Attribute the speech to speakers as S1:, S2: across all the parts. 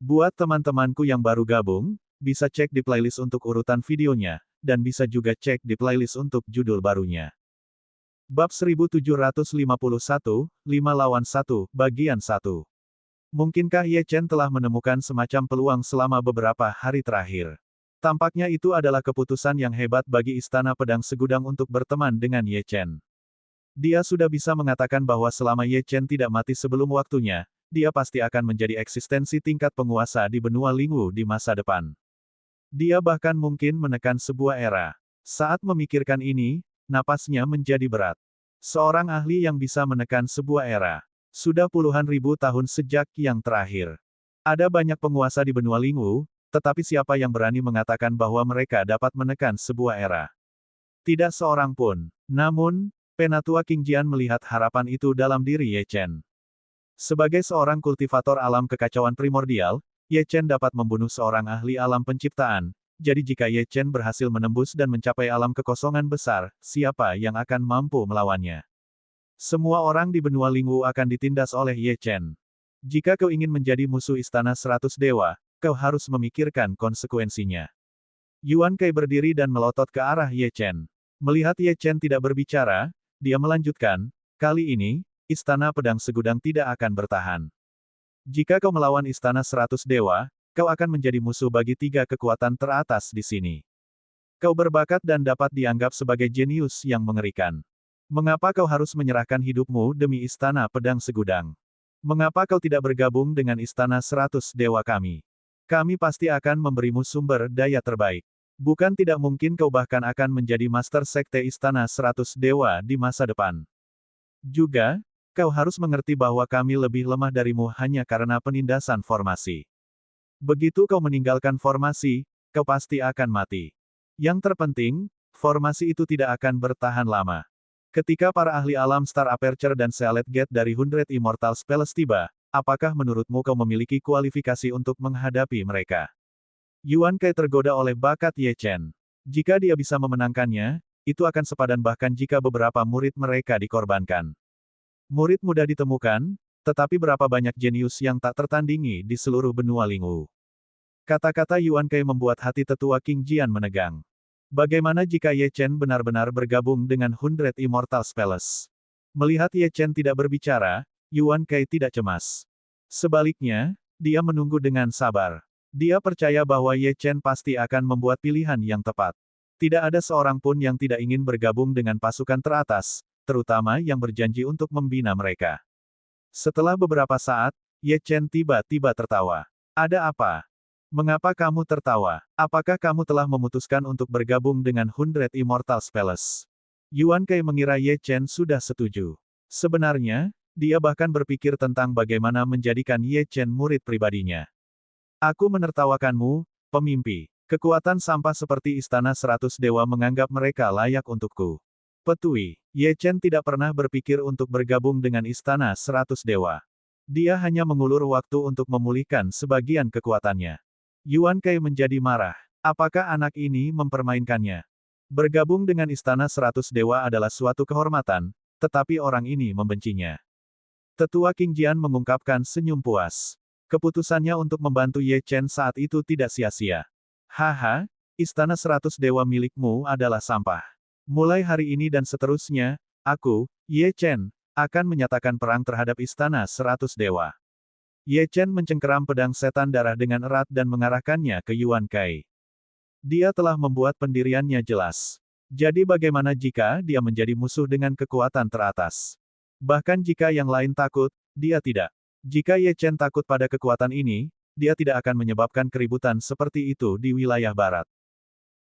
S1: Buat teman-temanku yang baru gabung, bisa cek di playlist untuk urutan videonya, dan bisa juga cek di playlist untuk judul barunya. Bab 1751, 5 lawan 1, bagian 1. Mungkinkah Ye Chen telah menemukan semacam peluang selama beberapa hari terakhir? Tampaknya itu adalah keputusan yang hebat bagi Istana Pedang Segudang untuk berteman dengan Ye Chen. Dia sudah bisa mengatakan bahwa selama Ye Chen tidak mati sebelum waktunya, dia pasti akan menjadi eksistensi tingkat penguasa di benua Lingwu di masa depan. Dia bahkan mungkin menekan sebuah era. Saat memikirkan ini, napasnya menjadi berat. Seorang ahli yang bisa menekan sebuah era. Sudah puluhan ribu tahun sejak yang terakhir. Ada banyak penguasa di benua Lingwu, tetapi siapa yang berani mengatakan bahwa mereka dapat menekan sebuah era? Tidak seorang pun. Namun, Penatua King Jian melihat harapan itu dalam diri Ye Chen. Sebagai seorang kultivator alam kekacauan primordial, Ye Chen dapat membunuh seorang ahli alam penciptaan, jadi jika Ye Chen berhasil menembus dan mencapai alam kekosongan besar, siapa yang akan mampu melawannya? Semua orang di benua Lingwu akan ditindas oleh Ye Chen. Jika kau ingin menjadi musuh istana 100 dewa, kau harus memikirkan konsekuensinya. Yuan Kai berdiri dan melotot ke arah Ye Chen. Melihat Ye Chen tidak berbicara, dia melanjutkan, kali ini, Istana Pedang Segudang tidak akan bertahan. Jika kau melawan Istana 100 Dewa, kau akan menjadi musuh bagi 3 kekuatan teratas di sini. Kau berbakat dan dapat dianggap sebagai jenius yang mengerikan. Mengapa kau harus menyerahkan hidupmu demi Istana Pedang Segudang? Mengapa kau tidak bergabung dengan Istana 100 Dewa kami? Kami pasti akan memberimu sumber daya terbaik. Bukan tidak mungkin kau bahkan akan menjadi Master Sekte Istana 100 Dewa di masa depan. Juga, kau harus mengerti bahwa kami lebih lemah darimu hanya karena penindasan formasi. Begitu kau meninggalkan formasi, kau pasti akan mati. Yang terpenting, formasi itu tidak akan bertahan lama. Ketika para ahli alam Star Aperture dan Sealet Gate dari 100 Immortal Spells tiba, apakah menurutmu kau memiliki kualifikasi untuk menghadapi mereka? Yuan Kai tergoda oleh bakat Ye Chen. Jika dia bisa memenangkannya, itu akan sepadan bahkan jika beberapa murid mereka dikorbankan. Murid mudah ditemukan, tetapi berapa banyak jenius yang tak tertandingi di seluruh benua Lingwu. Kata-kata Yuan Kai membuat hati tetua King Jian menegang. Bagaimana jika Ye Chen benar-benar bergabung dengan 100 Immortal Spells? Melihat Ye Chen tidak berbicara, Yuan Kai tidak cemas. Sebaliknya, dia menunggu dengan sabar. Dia percaya bahwa Ye Chen pasti akan membuat pilihan yang tepat. Tidak ada seorang pun yang tidak ingin bergabung dengan pasukan teratas, terutama yang berjanji untuk membina mereka. Setelah beberapa saat, Ye Chen tiba-tiba tertawa. Ada apa? Mengapa kamu tertawa? Apakah kamu telah memutuskan untuk bergabung dengan 100 Immortal Spells? Yuan Kai mengira Ye Chen sudah setuju. Sebenarnya, dia bahkan berpikir tentang bagaimana menjadikan Ye Chen murid pribadinya. Aku menertawakanmu, pemimpi. Kekuatan sampah seperti Istana 100 Dewa menganggap mereka layak untukku. Petui, Ye Chen tidak pernah berpikir untuk bergabung dengan Istana 100 Dewa. Dia hanya mengulur waktu untuk memulihkan sebagian kekuatannya. Yuan Kai menjadi marah. Apakah anak ini mempermainkannya? Bergabung dengan Istana 100 Dewa adalah suatu kehormatan, tetapi orang ini membencinya. Tetua King Jian mengungkapkan senyum puas. Keputusannya untuk membantu Ye Chen saat itu tidak sia-sia. Haha, Istana 100 Dewa milikmu adalah sampah. Mulai hari ini dan seterusnya, aku, Ye Chen, akan menyatakan perang terhadap Istana 100 Dewa. Ye Chen mencengkeram pedang setan darah dengan erat dan mengarahkannya ke Yuan Kai. Dia telah membuat pendiriannya jelas. Jadi bagaimana jika dia menjadi musuh dengan kekuatan teratas? Bahkan jika yang lain takut, dia tidak. Jika Ye Chen takut pada kekuatan ini, dia tidak akan menyebabkan keributan seperti itu di wilayah barat.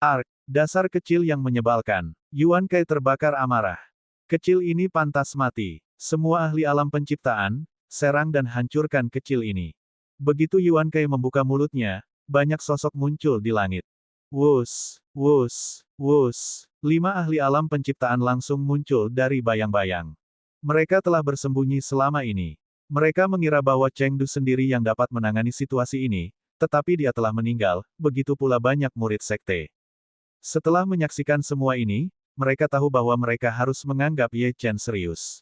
S1: Ark, dasar kecil yang menyebalkan. Yuan Kai terbakar amarah. Kecil ini pantas mati. Semua ahli alam penciptaan, serang dan hancurkan kecil ini. Begitu Yuan Kai membuka mulutnya, banyak sosok muncul di langit. Wus, wus, wus. 5 ahli alam penciptaan langsung muncul dari bayang-bayang. Mereka telah bersembunyi selama ini. Mereka mengira bahwa Cheng Du sendiri yang dapat menangani situasi ini, tetapi dia telah meninggal, begitu pula banyak murid sekte. Setelah menyaksikan semua ini, mereka tahu bahwa mereka harus menganggap Ye Chen serius.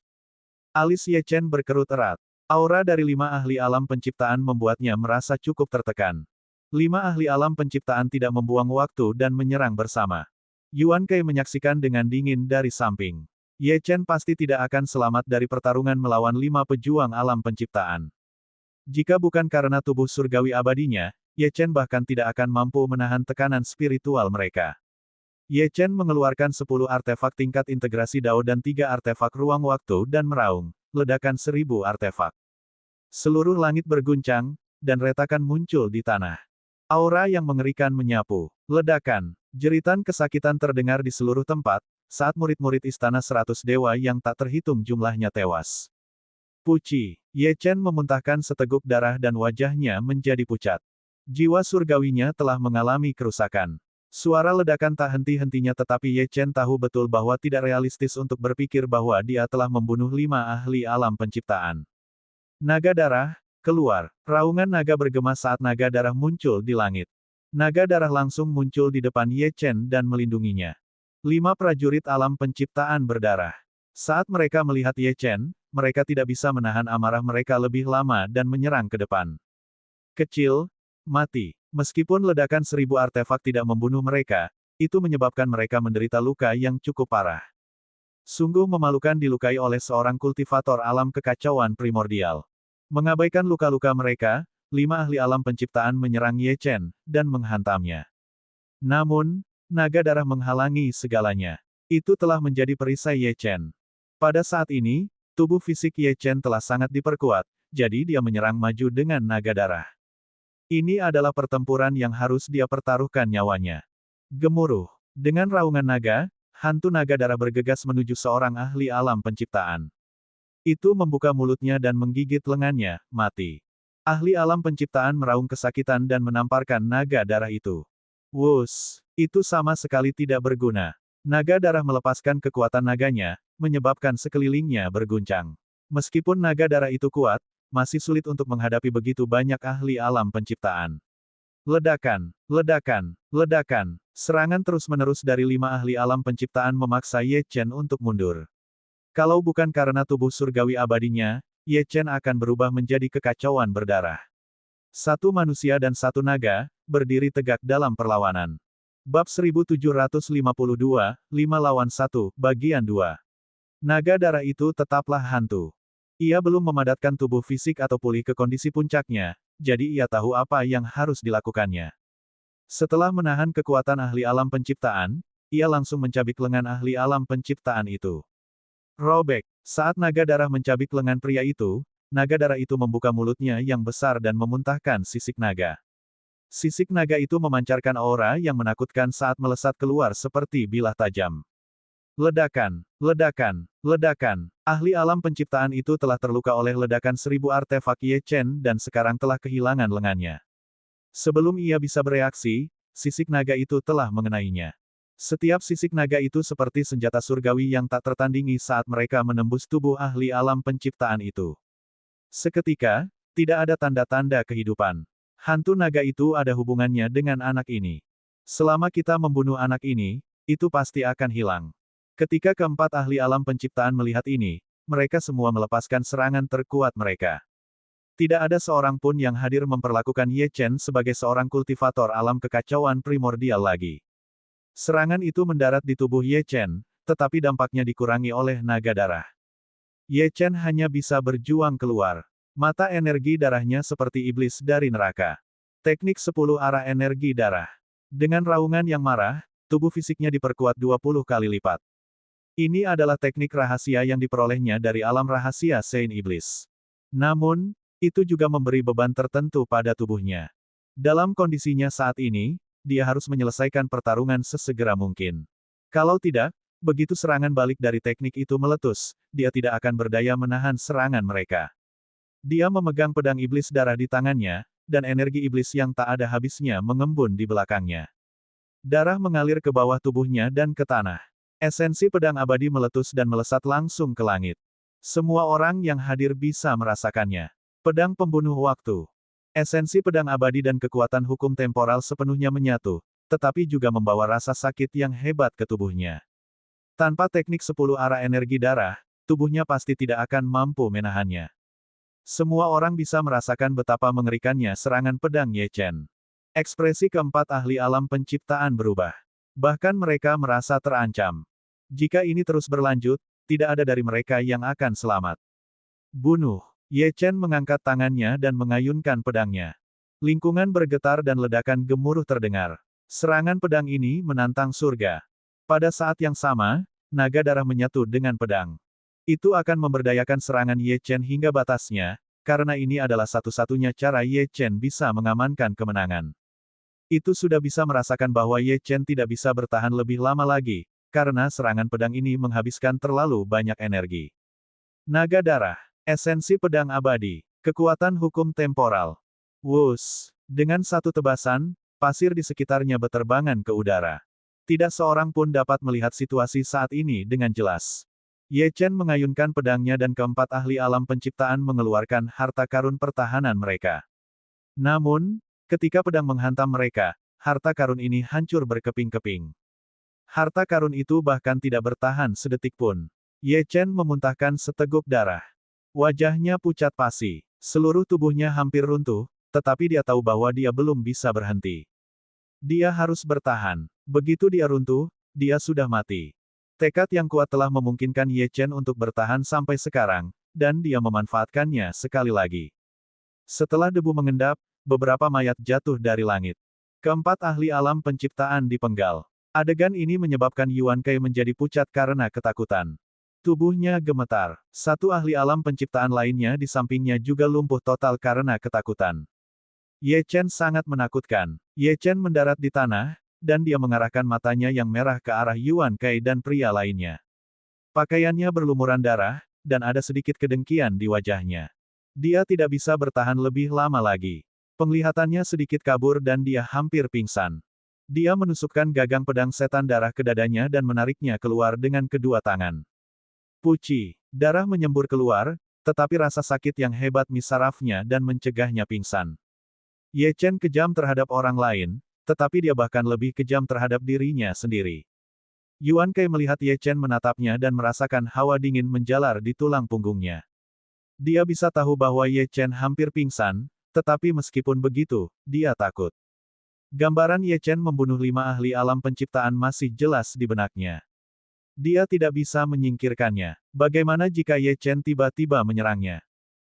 S1: Alis Ye Chen berkerut erat. Aura dari 5 ahli alam penciptaan membuatnya merasa cukup tertekan. 5 ahli alam penciptaan tidak membuang waktu dan menyerang bersama. Yuan Kai menyaksikan dengan dingin dari samping. Ye Chen pasti tidak akan selamat dari pertarungan melawan 5 pejuang alam penciptaan. Jika bukan karena tubuh surgawi abadinya, Ye Chen bahkan tidak akan mampu menahan tekanan spiritual mereka. Ye Chen mengeluarkan 10 artefak tingkat integrasi Dao dan 3 artefak ruang waktu dan meraung, ledakan 1000 artefak. Seluruh langit berguncang, dan retakan muncul di tanah. Aura yang mengerikan menyapu. Ledakan. Jeritan kesakitan terdengar di seluruh tempat, saat murid-murid istana 100 dewa yang tak terhitung jumlahnya tewas. Puci. Ye Chen memuntahkan seteguk darah dan wajahnya menjadi pucat. Jiwa surgawinya telah mengalami kerusakan. Suara ledakan tak henti-hentinya tetapi Ye Chen tahu betul bahwa tidak realistis untuk berpikir bahwa dia telah membunuh 5 ahli alam penciptaan. Naga darah, keluar. Raungan naga bergema saat naga darah muncul di langit. Naga darah langsung muncul di depan Ye Chen dan melindunginya. 5 prajurit alam penciptaan berdarah. Saat mereka melihat Ye Chen, mereka tidak bisa menahan amarah mereka lebih lama dan menyerang ke depan. Kecil, mati. Meskipun ledakan 1000 artefak tidak membunuh mereka, itu menyebabkan mereka menderita luka yang cukup parah. Sungguh memalukan dilukai oleh seorang kultivator alam kekacauan primordial. Mengabaikan luka-luka mereka, 5 ahli alam penciptaan menyerang Ye Chen, dan menghantamnya. Namun, naga darah menghalangi segalanya. Itu telah menjadi perisai Ye Chen. Pada saat ini, tubuh fisik Ye Chen telah sangat diperkuat, jadi dia menyerang maju dengan naga darah. Ini adalah pertempuran yang harus dia pertaruhkan nyawanya. Gemuruh. Dengan raungan naga, hantu naga darah bergegas menuju seorang ahli alam penciptaan. Itu membuka mulutnya dan menggigit lengannya, mati. Ahli alam penciptaan meraung kesakitan dan menamparkan naga darah itu. Wus, itu sama sekali tidak berguna. Naga darah melepaskan kekuatan naganya, menyebabkan sekelilingnya berguncang. Meskipun naga darah itu kuat, masih sulit untuk menghadapi begitu banyak ahli alam penciptaan. Ledakan, ledakan, ledakan. Serangan terus-menerus dari 5 ahli alam penciptaan memaksa Ye Chen untuk mundur. Kalau bukan karena tubuh surgawi abadinya, Ye Chen akan berubah menjadi kekacauan berdarah. 1 manusia dan 1 naga, berdiri tegak dalam perlawanan. Bab 1752, 5 lawan 1, bagian 2. Naga darah itu tetaplah hantu. Ia belum memadatkan tubuh fisik atau pulih ke kondisi puncaknya, jadi ia tahu apa yang harus dilakukannya. Setelah menahan kekuatan ahli alam penciptaan, ia langsung mencabik lengan ahli alam penciptaan itu. Robek. Saat naga darah mencabik lengan pria itu, naga darah itu membuka mulutnya yang besar dan memuntahkan sisik naga. Sisik naga itu memancarkan aura yang menakutkan saat melesat keluar seperti bilah tajam. Ledakan, ledakan, ledakan. Ahli alam penciptaan itu telah terluka oleh ledakan 1000 artefak Ye Chen dan sekarang telah kehilangan lengannya. Sebelum ia bisa bereaksi, sisik naga itu telah mengenainya. Setiap sisik naga itu seperti senjata surgawi yang tak tertandingi saat mereka menembus tubuh ahli alam penciptaan itu. Seketika, tidak ada tanda-tanda kehidupan. Hantu naga itu ada hubungannya dengan anak ini. Selama kita membunuh anak ini, itu pasti akan hilang. Ketika keempat ahli alam penciptaan melihat ini, mereka semua melepaskan serangan terkuat mereka. Tidak ada seorang pun yang hadir memperlakukan Ye Chen sebagai seorang kultivator alam kekacauan primordial lagi. Serangan itu mendarat di tubuh Ye Chen, tetapi dampaknya dikurangi oleh naga darah. Ye Chen hanya bisa berjuang keluar. Mata energi darahnya seperti iblis dari neraka. Teknik 10 arah energi darah. Dengan raungan yang marah, tubuh fisiknya diperkuat 20 kali lipat. Ini adalah teknik rahasia yang diperolehnya dari alam rahasia Saint Iblis. Namun, itu juga memberi beban tertentu pada tubuhnya. Dalam kondisinya saat ini, dia harus menyelesaikan pertarungan sesegera mungkin. Kalau tidak, begitu serangan balik dari teknik itu meletus, dia tidak akan berdaya menahan serangan mereka. Dia memegang pedang iblis darah di tangannya, dan energi iblis yang tak ada habisnya mengembun di belakangnya. Darah mengalir ke bawah tubuhnya dan ke tanah. Esensi pedang abadi meletus dan melesat langsung ke langit. Semua orang yang hadir bisa merasakannya. Pedang pembunuh waktu. Esensi pedang abadi dan kekuatan hukum temporal sepenuhnya menyatu, tetapi juga membawa rasa sakit yang hebat ke tubuhnya. Tanpa teknik 10 arah energi darah, tubuhnya pasti tidak akan mampu menahannya. Semua orang bisa merasakan betapa mengerikannya serangan pedang Ye Chen. Ekspresi keempat ahli alam penciptaan berubah. Bahkan mereka merasa terancam. Jika ini terus berlanjut, tidak ada dari mereka yang akan selamat. Bunuh. Ye Chen mengangkat tangannya dan mengayunkan pedangnya. Lingkungan bergetar dan ledakan gemuruh terdengar. Serangan pedang ini menantang surga. Pada saat yang sama, naga darah menyatu dengan pedang. Itu akan memberdayakan serangan Ye Chen hingga batasnya, karena ini adalah satu-satunya cara Ye Chen bisa mengamankan kemenangan. Itu sudah bisa merasakan bahwa Ye Chen tidak bisa bertahan lebih lama lagi, karena serangan pedang ini menghabiskan terlalu banyak energi. Naga darah, esensi pedang abadi, kekuatan hukum temporal. Wus, dengan satu tebasan, pasir di sekitarnya berterbangan ke udara. Tidak seorang pun dapat melihat situasi saat ini dengan jelas. Ye Chen mengayunkan pedangnya dan keempat ahli alam penciptaan mengeluarkan harta karun pertahanan mereka. Namun, ketika pedang menghantam mereka, harta karun ini hancur berkeping-keping. Harta karun itu bahkan tidak bertahan sedetik pun. Ye Chen memuntahkan seteguk darah. Wajahnya pucat pasi. Seluruh tubuhnya hampir runtuh, tetapi dia tahu bahwa dia belum bisa berhenti. Dia harus bertahan. Begitu dia runtuh, dia sudah mati. Tekad yang kuat telah memungkinkan Ye Chen untuk bertahan sampai sekarang, dan dia memanfaatkannya sekali lagi. Setelah debu mengendap, beberapa mayat jatuh dari langit. Keempat ahli alam penciptaan dipenggal. Adegan ini menyebabkan Yuan Kai menjadi pucat karena ketakutan. Tubuhnya gemetar. Satu ahli alam penciptaan lainnya di sampingnya juga lumpuh total karena ketakutan. Ye Chen sangat menakutkan. Ye Chen mendarat di tanah, dan dia mengarahkan matanya yang merah ke arah Yuan Kai dan pria lainnya. Pakaiannya berlumuran darah, dan ada sedikit kedengkian di wajahnya. Dia tidak bisa bertahan lebih lama lagi. Penglihatannya sedikit kabur dan dia hampir pingsan. Dia menusukkan gagang pedang setan darah ke dadanya dan menariknya keluar dengan kedua tangan. Puci, darah menyembur keluar, tetapi rasa sakit yang hebat misarafnya dan mencegahnya pingsan. Ye Chen kejam terhadap orang lain, tetapi dia bahkan lebih kejam terhadap dirinya sendiri. Yuan Kai melihat Ye Chen menatapnya dan merasakan hawa dingin menjalar di tulang punggungnya. Dia bisa tahu bahwa Ye Chen hampir pingsan, tetapi meskipun begitu, dia takut. Gambaran Ye Chen membunuh 5 ahli alam penciptaan masih jelas di benaknya. Dia tidak bisa menyingkirkannya. Bagaimana jika Ye Chen tiba-tiba menyerangnya?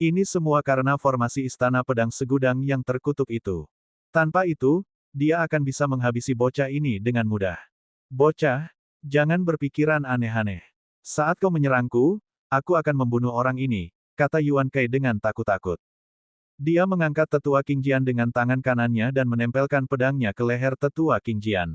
S1: Ini semua karena formasi istana pedang segudang yang terkutuk itu. Tanpa itu, dia akan bisa menghabisi bocah ini dengan mudah. Bocah, jangan berpikiran aneh-aneh. Saat kau menyerangku, aku akan membunuh orang ini, kata Yuan Kai dengan takut-takut. Dia mengangkat tetua King Jian dengan tangan kanannya dan menempelkan pedangnya ke leher tetua King Jian.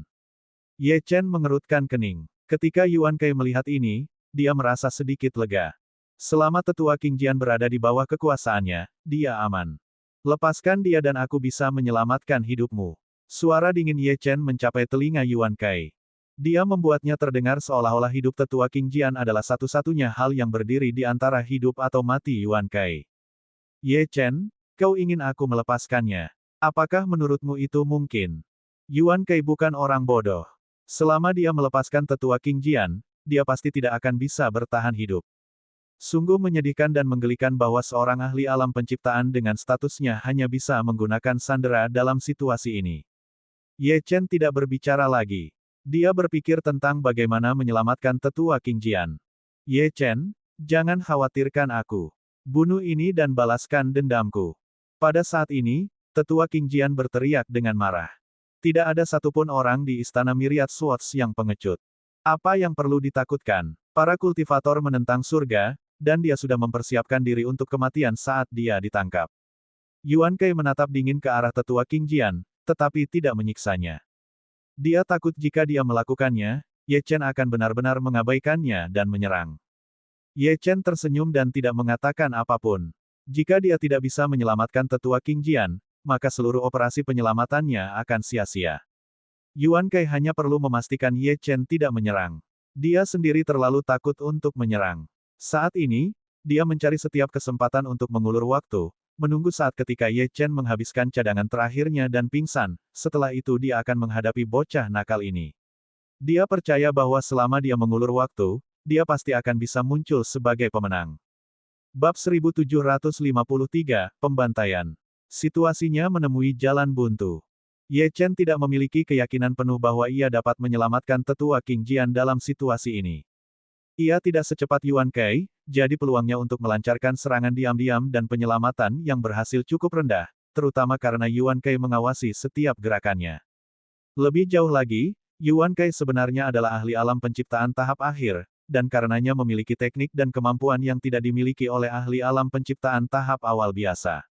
S1: Ye Chen mengerutkan kening. Ketika Yuan Kai melihat ini, dia merasa sedikit lega. Selama tetua King Jian berada di bawah kekuasaannya, dia aman. Lepaskan dia dan aku bisa menyelamatkan hidupmu. Suara dingin Ye Chen mencapai telinga Yuan Kai. Dia membuatnya terdengar seolah-olah hidup tetua King Jian adalah satu-satunya hal yang berdiri di antara hidup atau mati Yuan Kai. Ye Chen, kau ingin aku melepaskannya? Apakah menurutmu itu mungkin? Yuan Kai bukan orang bodoh. Selama dia melepaskan tetua King Jian, dia pasti tidak akan bisa bertahan hidup. Sungguh menyedihkan dan menggelikan bahwa seorang ahli alam penciptaan dengan statusnya hanya bisa menggunakan sandera dalam situasi ini. Ye Chen tidak berbicara lagi. Dia berpikir tentang bagaimana menyelamatkan tetua King Jian. Ye Chen, jangan khawatirkan aku. Bunuh ini dan balaskan dendamku. Pada saat ini, tetua King Jian berteriak dengan marah. Tidak ada satupun orang di istana Myriad Swords yang pengecut. Apa yang perlu ditakutkan? Para kultivator menentang surga, dan dia sudah mempersiapkan diri untuk kematian saat dia ditangkap. Yuan Kai menatap dingin ke arah tetua King Jian, tetapi tidak menyiksanya. Dia takut jika dia melakukannya, Ye Chen akan benar-benar mengabaikannya dan menyerang. Ye Chen tersenyum dan tidak mengatakan apapun. Jika dia tidak bisa menyelamatkan tetua King Jian, maka seluruh operasi penyelamatannya akan sia-sia. Yuan Kai hanya perlu memastikan Ye Chen tidak menyerang. Dia sendiri terlalu takut untuk menyerang. Saat ini, dia mencari setiap kesempatan untuk mengulur waktu, menunggu saat ketika Ye Chen menghabiskan cadangan terakhirnya dan pingsan, setelah itu dia akan menghadapi bocah nakal ini. Dia percaya bahwa selama dia mengulur waktu, dia pasti akan bisa muncul sebagai pemenang. Bab 1753, Pembantaian. Situasinya menemui jalan buntu. Ye Chen tidak memiliki keyakinan penuh bahwa ia dapat menyelamatkan tetua King Jian dalam situasi ini. Ia tidak secepat Yuan Kai, jadi peluangnya untuk melancarkan serangan diam-diam dan penyelamatan yang berhasil cukup rendah, terutama karena Yuan Kai mengawasi setiap gerakannya. Lebih jauh lagi, Yuan Kai sebenarnya adalah ahli alam penciptaan tahap akhir, dan karenanya memiliki teknik dan kemampuan yang tidak dimiliki oleh ahli alam penciptaan tahap awal biasa.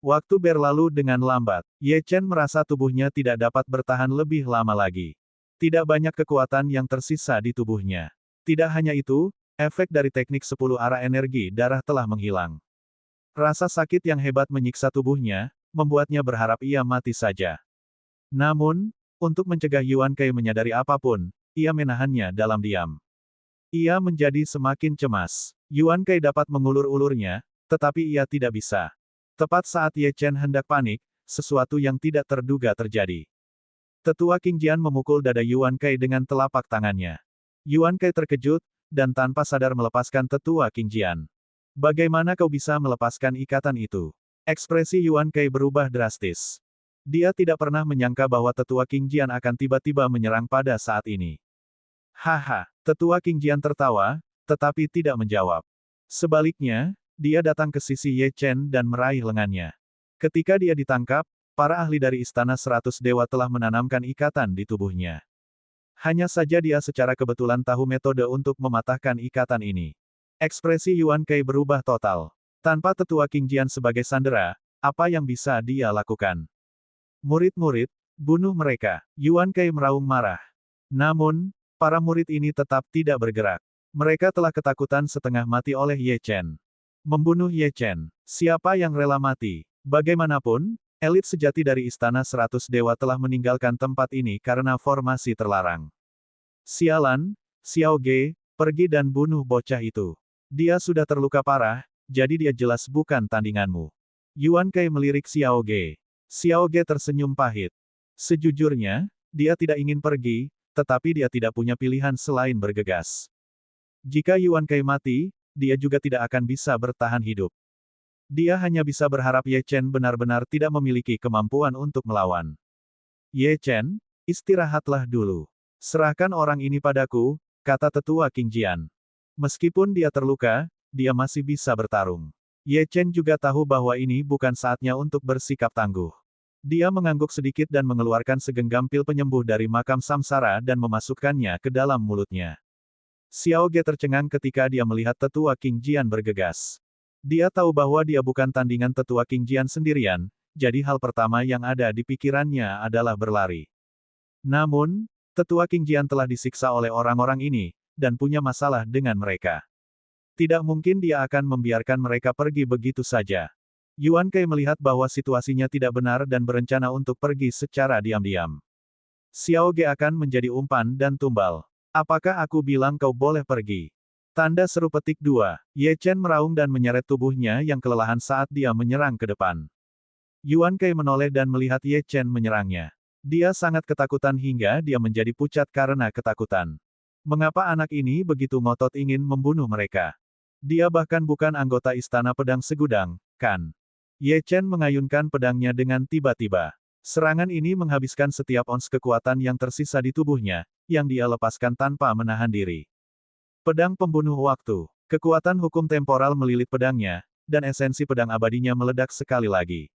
S1: Waktu berlalu dengan lambat. Ye Chen merasa tubuhnya tidak dapat bertahan lebih lama lagi. Tidak banyak kekuatan yang tersisa di tubuhnya. Tidak hanya itu, efek dari teknik 10 arah energi darah telah menghilang. Rasa sakit yang hebat menyiksa tubuhnya, membuatnya berharap ia mati saja. Namun, untuk mencegah Yuan Kai menyadari apapun, ia menahannya dalam diam. Ia menjadi semakin cemas. Yuan Kai dapat mengulur-ulurnya, tetapi ia tidak bisa. Tepat saat Ye Chen hendak panik, sesuatu yang tidak terduga terjadi. Tetua King Jian memukul dada Yuan Kai dengan telapak tangannya. Yuan Kai terkejut, dan tanpa sadar melepaskan tetua King Jian. Bagaimana kau bisa melepaskan ikatan itu? Ekspresi Yuan Kai berubah drastis. Dia tidak pernah menyangka bahwa tetua King Jian akan tiba-tiba menyerang pada saat ini. Haha, tetua King Jian tertawa, tetapi tidak menjawab. Sebaliknya, dia datang ke sisi Ye Chen dan meraih lengannya. Ketika dia ditangkap, para ahli dari Istana 100 Dewa telah menanamkan ikatan di tubuhnya. Hanya saja dia secara kebetulan tahu metode untuk mematahkan ikatan ini. Ekspresi Yuan Kai berubah total. Tanpa tetua King Jian sebagai sandera, apa yang bisa dia lakukan? Murid-murid, bunuh mereka. Yuan Kai meraung marah. Namun, para murid ini tetap tidak bergerak. Mereka telah ketakutan setengah mati oleh Ye Chen. Membunuh Ye Chen. Siapa yang rela mati? Bagaimanapun, elit sejati dari Istana 100 Dewa telah meninggalkan tempat ini karena formasi terlarang. Sialan, Xiao Ge, pergi dan bunuh bocah itu. Dia sudah terluka parah, jadi dia jelas bukan tandinganmu. Yuan Kai melirik Xiao Ge. Xiao Ge tersenyum pahit. Sejujurnya, dia tidak ingin pergi, tetapi dia tidak punya pilihan selain bergegas. Jika Yuan Kai mati, dia juga tidak akan bisa bertahan hidup. Dia hanya bisa berharap Ye Chen benar-benar tidak memiliki kemampuan untuk melawan. Ye Chen, istirahatlah dulu. Serahkan orang ini padaku, kata tetua King Jian. Meskipun dia terluka, dia masih bisa bertarung. Ye Chen juga tahu bahwa ini bukan saatnya untuk bersikap tangguh. Dia mengangguk sedikit dan mengeluarkan segenggam pil penyembuh dari makam samsara dan memasukkannya ke dalam mulutnya. Xiao Ge tercengang ketika dia melihat tetua King Jian bergegas. Dia tahu bahwa dia bukan tandingan tetua King Jian sendirian, jadi hal pertama yang ada di pikirannya adalah berlari. Namun, tetua King Jian telah disiksa oleh orang-orang ini, dan punya masalah dengan mereka. Tidak mungkin dia akan membiarkan mereka pergi begitu saja. Yuan Kai melihat bahwa situasinya tidak benar dan berencana untuk pergi secara diam-diam. Xiao Ge akan menjadi umpan dan tumbal. Apakah aku bilang kau boleh pergi? Tanda seru petik 2. Ye Chen meraung dan menyeret tubuhnya yang kelelahan saat dia menyerang ke depan. Yuan Kai menoleh dan melihat Ye Chen menyerangnya. Dia sangat ketakutan hingga dia menjadi pucat karena ketakutan. Mengapa anak ini begitu ngotot ingin membunuh mereka? Dia bahkan bukan anggota Istana Pedang Segudang, kan? Ye Chen mengayunkan pedangnya dengan tiba-tiba. Serangan ini menghabiskan setiap ons kekuatan yang tersisa di tubuhnya, yang dia lepaskan tanpa menahan diri. Pedang pembunuh waktu. Kekuatan hukum temporal melilit pedangnya, dan esensi pedang abadinya meledak sekali lagi.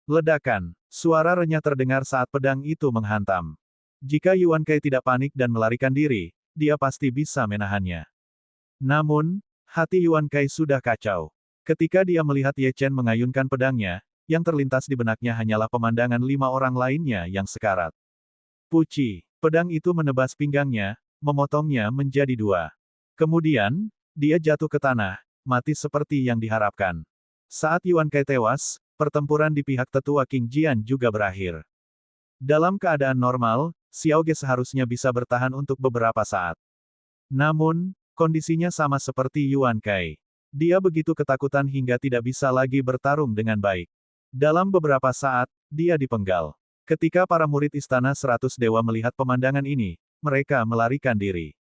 S1: Ledakan. Suara renyah terdengar saat pedang itu menghantam. Jika Yuan Kai tidak panik dan melarikan diri, dia pasti bisa menahannya. Namun, hati Yuan Kai sudah kacau. Ketika dia melihat Ye Chen mengayunkan pedangnya, yang terlintas di benaknya hanyalah pemandangan 5 orang lainnya yang sekarat. Puci. Pedang itu menebas pinggangnya, memotongnya menjadi 2. Kemudian, dia jatuh ke tanah, mati seperti yang diharapkan. Saat Yuan Kai tewas, pertempuran di pihak tetua King Jian juga berakhir. Dalam keadaan normal, Xiao Ge seharusnya bisa bertahan untuk beberapa saat. Namun, kondisinya sama seperti Yuan Kai. Dia begitu ketakutan hingga tidak bisa lagi bertarung dengan baik. Dalam beberapa saat, dia dipenggal. Ketika para murid Istana 100 Dewa melihat pemandangan ini, mereka melarikan diri.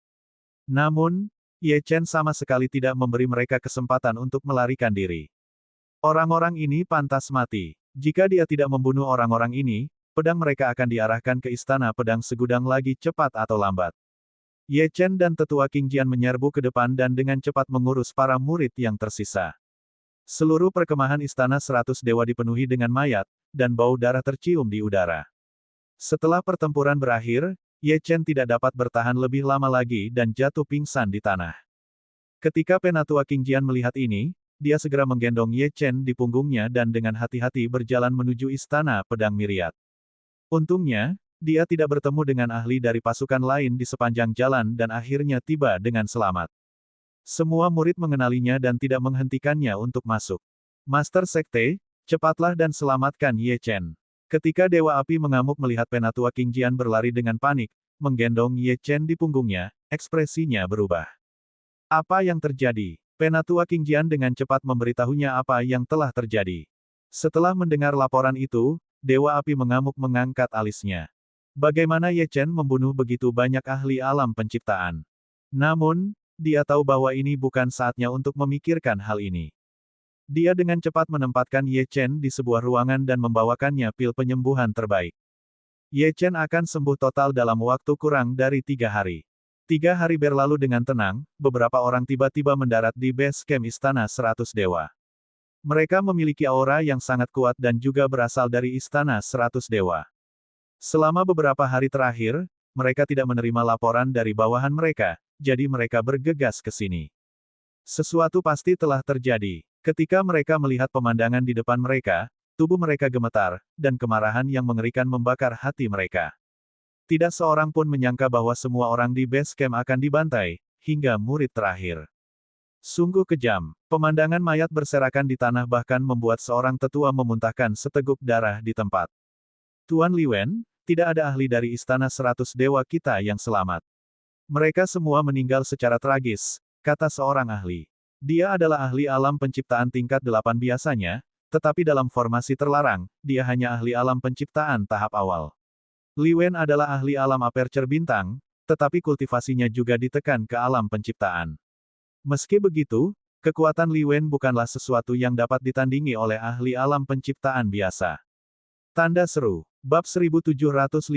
S1: Namun, Ye Chen sama sekali tidak memberi mereka kesempatan untuk melarikan diri. Orang-orang ini pantas mati. Jika dia tidak membunuh orang-orang ini, pedang mereka akan diarahkan ke istana pedang segudang lagi cepat atau lambat. Ye Chen dan tetua King Jian menyerbu ke depan dan dengan cepat mengurus para murid yang tersisa. Seluruh perkemahan istana 100 dewa dipenuhi dengan mayat, dan bau darah tercium di udara. Setelah pertempuran berakhir, Ye Chen tidak dapat bertahan lebih lama lagi dan jatuh pingsan di tanah. Ketika Penatua King Jian melihat ini, dia segera menggendong Ye Chen di punggungnya dan dengan hati-hati berjalan menuju istana pedang Myriad. Untungnya, dia tidak bertemu dengan ahli dari pasukan lain di sepanjang jalan dan akhirnya tiba dengan selamat. Semua murid mengenalinya dan tidak menghentikannya untuk masuk. Master Sekte, cepatlah dan selamatkan Ye Chen. Ketika Dewa Api mengamuk melihat Penatua King Jian berlari dengan panik, menggendong Ye Chen di punggungnya, ekspresinya berubah. Apa yang terjadi? Penatua King Jian dengan cepat memberitahunya apa yang telah terjadi. Setelah mendengar laporan itu, Dewa Api mengamuk mengangkat alisnya. Bagaimana Ye Chen membunuh begitu banyak ahli alam penciptaan? Namun, dia tahu bahwa ini bukan saatnya untuk memikirkan hal ini. Dia dengan cepat menempatkan Ye Chen di sebuah ruangan dan membawakannya pil penyembuhan terbaik. Ye Chen akan sembuh total dalam waktu kurang dari 3 hari. 3 hari berlalu dengan tenang, beberapa orang tiba-tiba mendarat di base camp Istana 100 Dewa. Mereka memiliki aura yang sangat kuat dan juga berasal dari Istana 100 Dewa. Selama beberapa hari terakhir, mereka tidak menerima laporan dari bawahan mereka, jadi mereka bergegas ke sini. Sesuatu pasti telah terjadi. Ketika mereka melihat pemandangan di depan mereka, tubuh mereka gemetar, dan kemarahan yang mengerikan membakar hati mereka. Tidak seorang pun menyangka bahwa semua orang di base camp akan dibantai, hingga murid terakhir. Sungguh kejam, pemandangan mayat berserakan di tanah bahkan membuat seorang tetua memuntahkan seteguk darah di tempat. Tuan Li Wen, tidak ada ahli dari Istana 100 Dewa kita yang selamat. Mereka semua meninggal secara tragis, kata seorang ahli. Dia adalah ahli alam penciptaan tingkat 8 biasanya, tetapi dalam formasi terlarang, dia hanya ahli alam penciptaan tahap awal. Li Wen adalah ahli alam aperture bintang, tetapi kultivasinya juga ditekan ke alam penciptaan. Meski begitu, kekuatan Li Wen bukanlah sesuatu yang dapat ditandingi oleh ahli alam penciptaan biasa. Tanda seru. Bab 1754,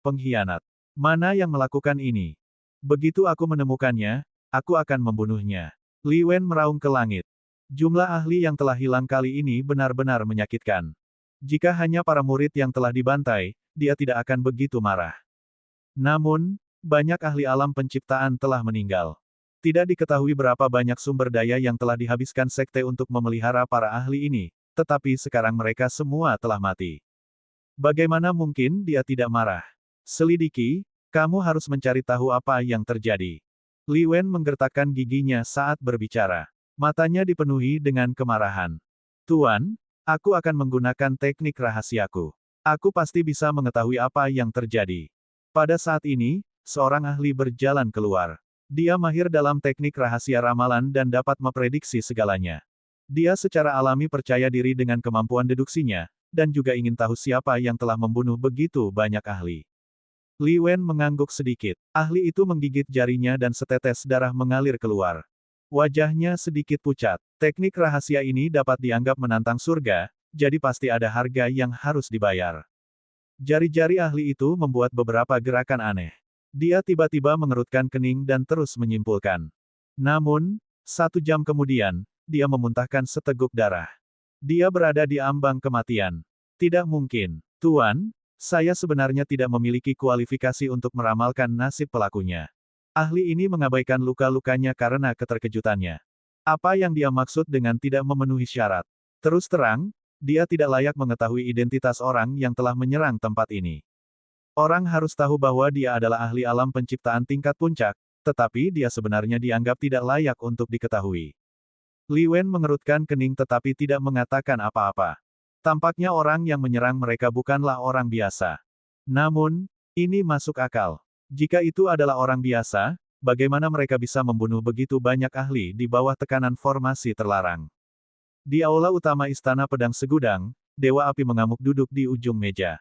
S1: Pengkhianat. Mana yang melakukan ini? Begitu aku menemukannya, aku akan membunuhnya. Li Wen meraung ke langit. Jumlah ahli yang telah hilang kali ini benar-benar menyakitkan. Jika hanya para murid yang telah dibantai, dia tidak akan begitu marah. Namun, banyak ahli alam penciptaan telah meninggal. Tidak diketahui berapa banyak sumber daya yang telah dihabiskan sekte untuk memelihara para ahli ini, tetapi sekarang mereka semua telah mati. Bagaimana mungkin dia tidak marah? Selidiki, kamu harus mencari tahu apa yang terjadi. Li Wen menggertakkan giginya saat berbicara. Matanya dipenuhi dengan kemarahan. Tuan, aku akan menggunakan teknik rahasiaku. Aku pasti bisa mengetahui apa yang terjadi. Pada saat ini, seorang ahli berjalan keluar. Dia mahir dalam teknik rahasia ramalan dan dapat memprediksi segalanya. Dia secara alami percaya diri dengan kemampuan deduksinya, dan juga ingin tahu siapa yang telah membunuh begitu banyak ahli. Li Wen mengangguk sedikit. Ahli itu menggigit jarinya dan setetes darah mengalir keluar. Wajahnya sedikit pucat. Teknik rahasia ini dapat dianggap menantang surga, jadi pasti ada harga yang harus dibayar. Jari-jari ahli itu membuat beberapa gerakan aneh. Dia tiba-tiba mengerutkan kening dan terus menyimpulkan. Namun, 1 jam kemudian, dia memuntahkan seteguk darah. Dia berada di ambang kematian. Tidak mungkin. Tuan, saya sebenarnya tidak memiliki kualifikasi untuk meramalkan nasib pelakunya. Ahli ini mengabaikan luka-lukanya karena keterkejutannya. Apa yang dia maksud dengan tidak memenuhi syarat? Terus terang, dia tidak layak mengetahui identitas orang yang telah menyerang tempat ini. Orang harus tahu bahwa dia adalah ahli alam penciptaan tingkat puncak, tetapi dia sebenarnya dianggap tidak layak untuk diketahui. Li Wen mengerutkan kening tetapi tidak mengatakan apa-apa. Tampaknya orang yang menyerang mereka bukanlah orang biasa. Namun, ini masuk akal. Jika itu adalah orang biasa, bagaimana mereka bisa membunuh begitu banyak ahli di bawah tekanan formasi terlarang? Di aula utama Istana Pedang Segudang, Dewa Api mengamuk duduk di ujung meja.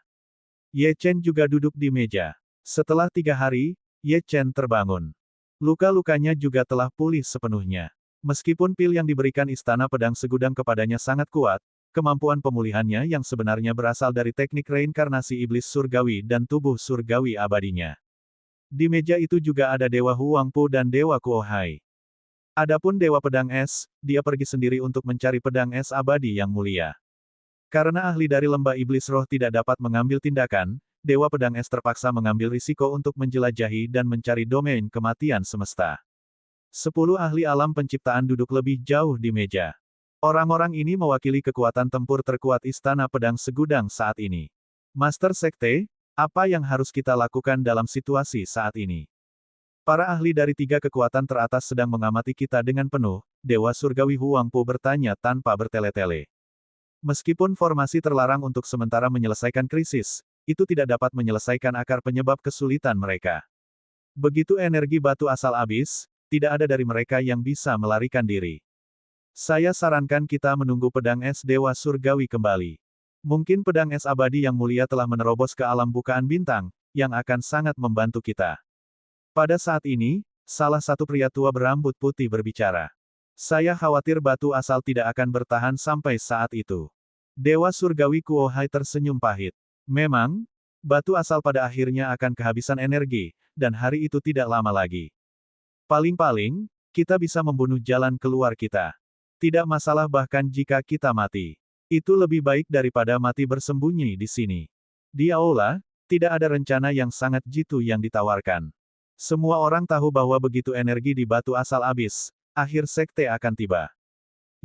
S1: Ye Chen juga duduk di meja. Setelah 3 hari, Ye Chen terbangun. Luka-lukanya juga telah pulih sepenuhnya. Meskipun pil yang diberikan Istana Pedang Segudang kepadanya sangat kuat, kemampuan pemulihannya yang sebenarnya berasal dari teknik reinkarnasi iblis surgawi dan tubuh surgawi abadinya. Di meja itu juga ada Dewa Huangpu dan Dewa Kuohai. Adapun Dewa Pedang Es, dia pergi sendiri untuk mencari pedang es abadi yang mulia. Karena ahli dari lembah iblis roh tidak dapat mengambil tindakan, Dewa Pedang Es terpaksa mengambil risiko untuk menjelajahi dan mencari domain kematian semesta. 10 ahli alam penciptaan duduk lebih jauh di meja. Orang-orang ini mewakili kekuatan tempur terkuat Istana Pedang Segudang saat ini. Master Sekte, apa yang harus kita lakukan dalam situasi saat ini? Para ahli dari 3 kekuatan teratas sedang mengamati kita dengan penuh, Dewa Surgawi Huangpu bertanya tanpa bertele-tele. Meskipun formasi terlarang untuk sementara menyelesaikan krisis, itu tidak dapat menyelesaikan akar penyebab kesulitan mereka. Begitu energi batu asal habis, tidak ada dari mereka yang bisa melarikan diri. Saya sarankan kita menunggu pedang es Dewa Surgawi kembali. Mungkin pedang es abadi yang mulia telah menerobos ke alam bukaan bintang, yang akan sangat membantu kita. Pada saat ini, salah satu pria tua berambut putih berbicara. Saya khawatir batu asal tidak akan bertahan sampai saat itu. Dewa Surgawi Kuohai tersenyum pahit. Memang, batu asal pada akhirnya akan kehabisan energi, dan hari itu tidak lama lagi. Paling-paling, kita bisa membunuh jalan keluar kita. Tidak masalah bahkan jika kita mati. Itu lebih baik daripada mati bersembunyi di sini. Di aula, tidak ada rencana yang sangat jitu yang ditawarkan. Semua orang tahu bahwa begitu energi di batu asal habis, akhir sekte akan tiba.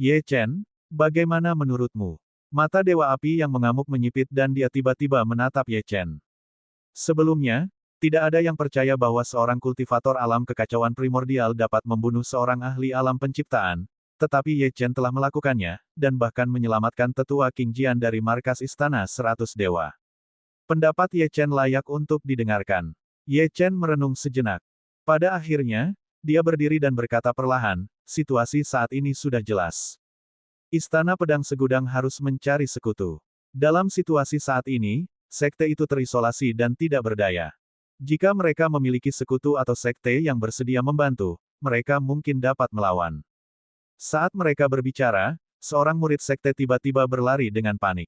S1: Ye Chen, bagaimana menurutmu? Mata Dewa Api yang mengamuk menyipit dan dia tiba-tiba menatap Ye Chen. Sebelumnya, tidak ada yang percaya bahwa seorang kultivator alam kekacauan primordial dapat membunuh seorang ahli alam penciptaan, tetapi Ye Chen telah melakukannya, dan bahkan menyelamatkan tetua King Jian dari markas Istana 100 Dewa. Pendapat Ye Chen layak untuk didengarkan. Ye Chen merenung sejenak. Pada akhirnya, dia berdiri dan berkata perlahan, situasi saat ini sudah jelas. Istana Pedang Segudang harus mencari sekutu. Dalam situasi saat ini, sekte itu terisolasi dan tidak berdaya. Jika mereka memiliki sekutu atau sekte yang bersedia membantu, mereka mungkin dapat melawan. Saat mereka berbicara, seorang murid sekte tiba-tiba berlari dengan panik.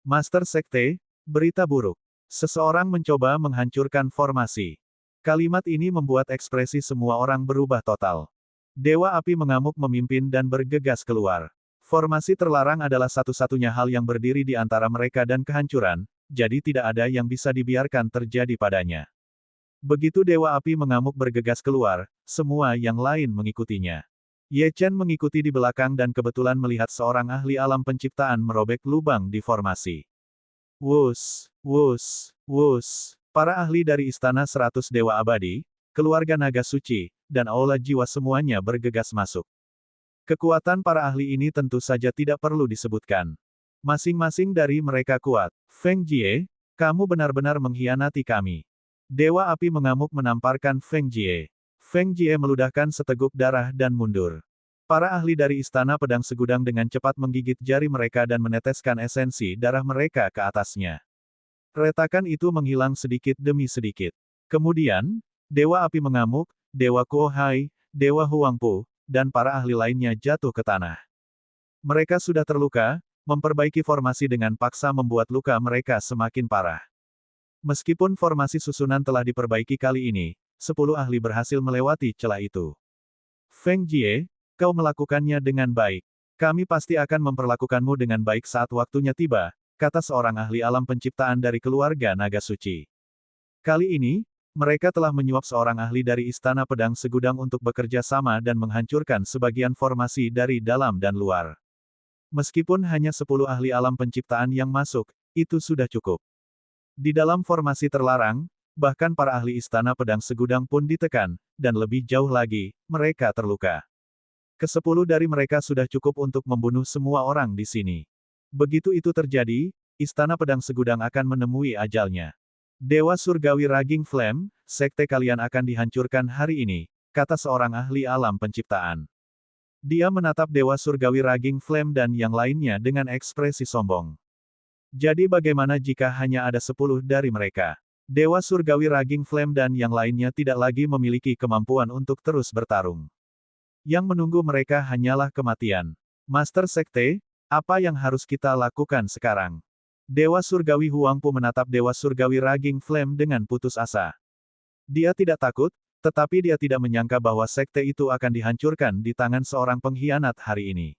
S1: Master Sekte, berita buruk. Seseorang mencoba menghancurkan formasi. Kalimat ini membuat ekspresi semua orang berubah total. Dewa Api mengamuk memimpin dan bergegas keluar. Formasi terlarang adalah satu-satunya hal yang berdiri di antara mereka dan kehancuran, jadi tidak ada yang bisa dibiarkan terjadi padanya. Begitu Dewa Api mengamuk bergegas keluar, semua yang lain mengikutinya. Ye Chen mengikuti di belakang dan kebetulan melihat seorang ahli alam penciptaan merobek lubang di formasi. Wus, wus, wus. Para ahli dari Istana 100 Dewa Abadi, keluarga naga suci, dan aula jiwa semuanya bergegas masuk. Kekuatan para ahli ini tentu saja tidak perlu disebutkan. Masing-masing dari mereka kuat. Feng Jie, kamu benar-benar mengkhianati kami. Dewa Api mengamuk menamparkan Feng Jie. Feng Jie meludahkan seteguk darah dan mundur. Para ahli dari Istana Pedang Segudang dengan cepat menggigit jari mereka dan meneteskan esensi darah mereka ke atasnya. Retakan itu menghilang sedikit demi sedikit. Kemudian, Dewa Api mengamuk, Dewa Kuohai, Dewa Huangpu, dan para ahli lainnya jatuh ke tanah. Mereka sudah terluka, memperbaiki formasi dengan paksa membuat luka mereka semakin parah. Meskipun formasi susunan telah diperbaiki kali ini, 10 ahli berhasil melewati celah itu. Feng Jie, kau melakukannya dengan baik. Kami pasti akan memperlakukanmu dengan baik saat waktunya tiba, kata seorang ahli alam penciptaan dari keluarga naga suci. Kali ini, mereka telah menyuap seorang ahli dari Istana Pedang Segudang untuk bekerja sama dan menghancurkan sebagian formasi dari dalam dan luar. Meskipun hanya 10 ahli alam penciptaan yang masuk, itu sudah cukup. Di dalam formasi terlarang, bahkan para ahli Istana Pedang Segudang pun ditekan, dan lebih jauh lagi, mereka terluka. Ke-10 dari mereka sudah cukup untuk membunuh semua orang di sini. Begitu itu terjadi, Istana Pedang Segudang akan menemui ajalnya. Dewa Surgawi Raging Flame, sekte kalian akan dihancurkan hari ini, kata seorang ahli alam penciptaan. Dia menatap Dewa Surgawi Raging Flame dan yang lainnya dengan ekspresi sombong. Jadi bagaimana jika hanya ada 10 dari mereka? Dewa Surgawi Raging Flame dan yang lainnya tidak lagi memiliki kemampuan untuk terus bertarung. Yang menunggu mereka hanyalah kematian. Master Sekte, apa yang harus kita lakukan sekarang? Dewa Surgawi Huangpu menatap Dewa Surgawi Raging Flame dengan putus asa. Dia tidak takut, tetapi dia tidak menyangka bahwa sekte itu akan dihancurkan di tangan seorang pengkhianat hari ini.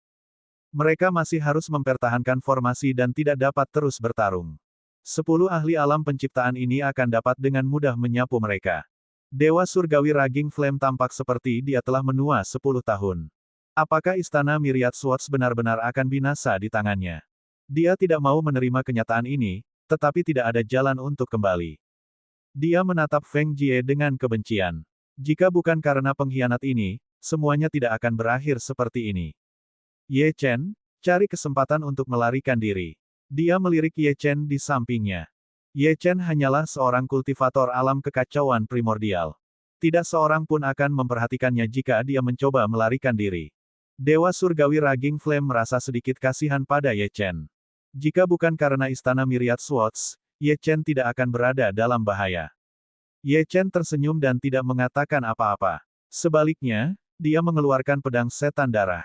S1: Mereka masih harus mempertahankan formasi dan tidak dapat terus bertarung. 10 ahli alam penciptaan ini akan dapat dengan mudah menyapu mereka. Dewa Surgawi Raging Flame tampak seperti dia telah menua 10 tahun. Apakah istana Myriad Swords benar-benar akan binasa di tangannya? Dia tidak mau menerima kenyataan ini, tetapi tidak ada jalan untuk kembali. Dia menatap Feng Jie dengan kebencian. Jika bukan karena pengkhianat ini, semuanya tidak akan berakhir seperti ini. Ye Chen, cari kesempatan untuk melarikan diri. Dia melirik Ye Chen di sampingnya. Ye Chen hanyalah seorang kultivator alam kekacauan primordial. Tidak seorang pun akan memperhatikannya jika dia mencoba melarikan diri. Dewa Surgawi Raging Flame merasa sedikit kasihan pada Ye Chen. Jika bukan karena istana Myriad Swords, Ye Chen tidak akan berada dalam bahaya. Ye Chen tersenyum dan tidak mengatakan apa-apa. Sebaliknya, dia mengeluarkan pedang setan darah.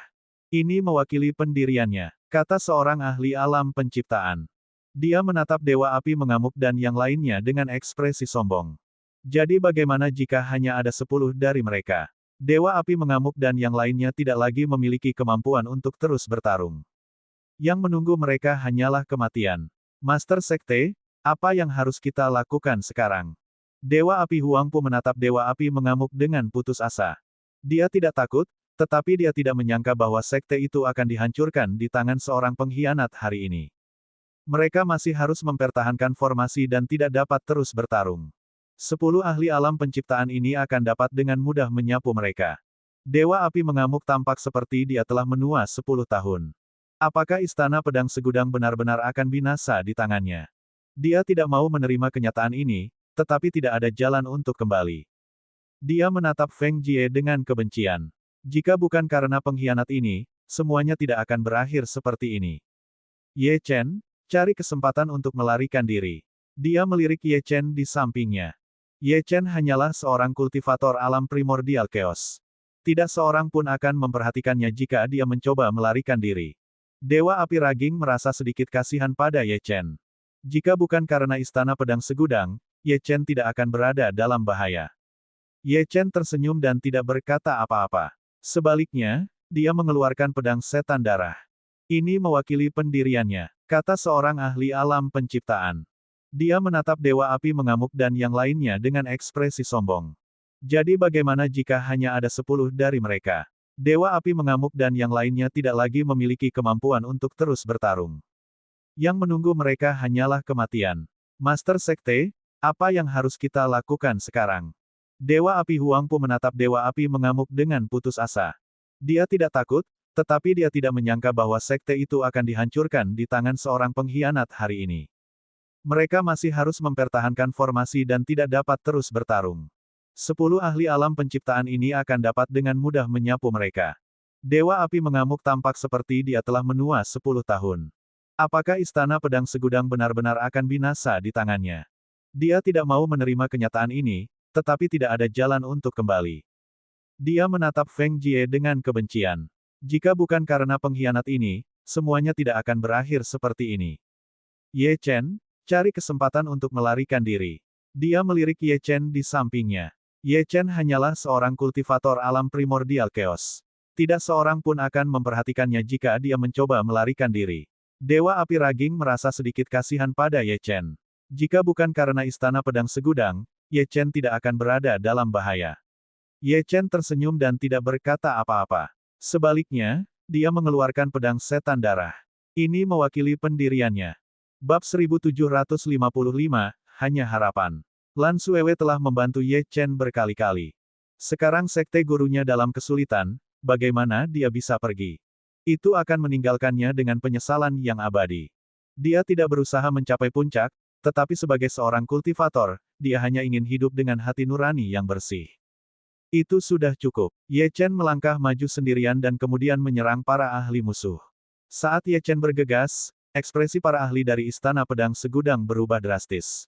S1: Ini mewakili pendiriannya, kata seorang ahli alam penciptaan. Dia menatap Dewa Api mengamuk dan yang lainnya dengan ekspresi sombong. Jadi bagaimana jika hanya ada 10 dari mereka? Dewa Api mengamuk dan yang lainnya tidak lagi memiliki kemampuan untuk terus bertarung. Yang menunggu mereka hanyalah kematian. Master Sekte, apa yang harus kita lakukan sekarang? Dewa Api Huangpu menatap Dewa Api mengamuk dengan putus asa. Dia tidak takut, tetapi dia tidak menyangka bahwa sekte itu akan dihancurkan di tangan seorang pengkhianat hari ini. Mereka masih harus mempertahankan formasi dan tidak dapat terus bertarung. 10 ahli alam penciptaan ini akan dapat dengan mudah menyapu mereka. Dewa Api mengamuk tampak seperti dia telah menua 10 tahun. Apakah istana pedang segudang benar-benar akan binasa di tangannya? Dia tidak mau menerima kenyataan ini, tetapi tidak ada jalan untuk kembali. Dia menatap Feng Jie dengan kebencian. Jika bukan karena pengkhianat ini, semuanya tidak akan berakhir seperti ini. Ye Chen, cari kesempatan untuk melarikan diri. Dia melirik Ye Chen di sampingnya. Ye Chen hanyalah seorang kultivator alam primordial chaos. Tidak seorang pun akan memperhatikannya jika dia mencoba melarikan diri. Dewa Api Raging merasa sedikit kasihan pada Ye Chen. Jika bukan karena istana pedang segudang, Ye Chen tidak akan berada dalam bahaya. Ye Chen tersenyum dan tidak berkata apa-apa. Sebaliknya, dia mengeluarkan pedang setan darah. Ini mewakili pendiriannya, kata seorang ahli alam penciptaan. Dia menatap Dewa Api mengamuk dan yang lainnya dengan ekspresi sombong. Jadi bagaimana jika hanya ada 10 dari mereka? Dewa Api mengamuk dan yang lainnya tidak lagi memiliki kemampuan untuk terus bertarung. Yang menunggu mereka hanyalah kematian. Master Sekte, apa yang harus kita lakukan sekarang? Dewa Api Huangpu menatap Dewa Api mengamuk dengan putus asa. Dia tidak takut, tetapi dia tidak menyangka bahwa sekte itu akan dihancurkan di tangan seorang pengkhianat hari ini. Mereka masih harus mempertahankan formasi dan tidak dapat terus bertarung. 10 ahli alam penciptaan ini akan dapat dengan mudah menyapu mereka. Dewa Api mengamuk tampak seperti dia telah menua 10 tahun. Apakah istana pedang segudang benar-benar akan binasa di tangannya? Dia tidak mau menerima kenyataan ini, tetapi tidak ada jalan untuk kembali. Dia menatap Feng Jie dengan kebencian. Jika bukan karena pengkhianat ini, semuanya tidak akan berakhir seperti ini. Ye Chen, cari kesempatan untuk melarikan diri. Dia melirik Ye Chen di sampingnya. Ye Chen hanyalah seorang kultivator alam primordial chaos. Tidak seorang pun akan memperhatikannya jika dia mencoba melarikan diri. Dewa Api Raging merasa sedikit kasihan pada Ye Chen. Jika bukan karena istana pedang segudang, Ye Chen tidak akan berada dalam bahaya. Ye Chen tersenyum dan tidak berkata apa-apa. Sebaliknya, dia mengeluarkan pedang setan darah. Ini mewakili pendiriannya. Bab 1755, Hanya Harapan. Lan Suewe telah membantu Ye Chen berkali-kali. Sekarang sekte gurunya dalam kesulitan, bagaimana dia bisa pergi? Itu akan meninggalkannya dengan penyesalan yang abadi. Dia tidak berusaha mencapai puncak, tetapi sebagai seorang kultivator, dia hanya ingin hidup dengan hati nurani yang bersih. Itu sudah cukup. Ye Chen melangkah maju sendirian dan kemudian menyerang para ahli musuh. Saat Ye Chen bergegas, ekspresi para ahli dari istana pedang segudang berubah drastis.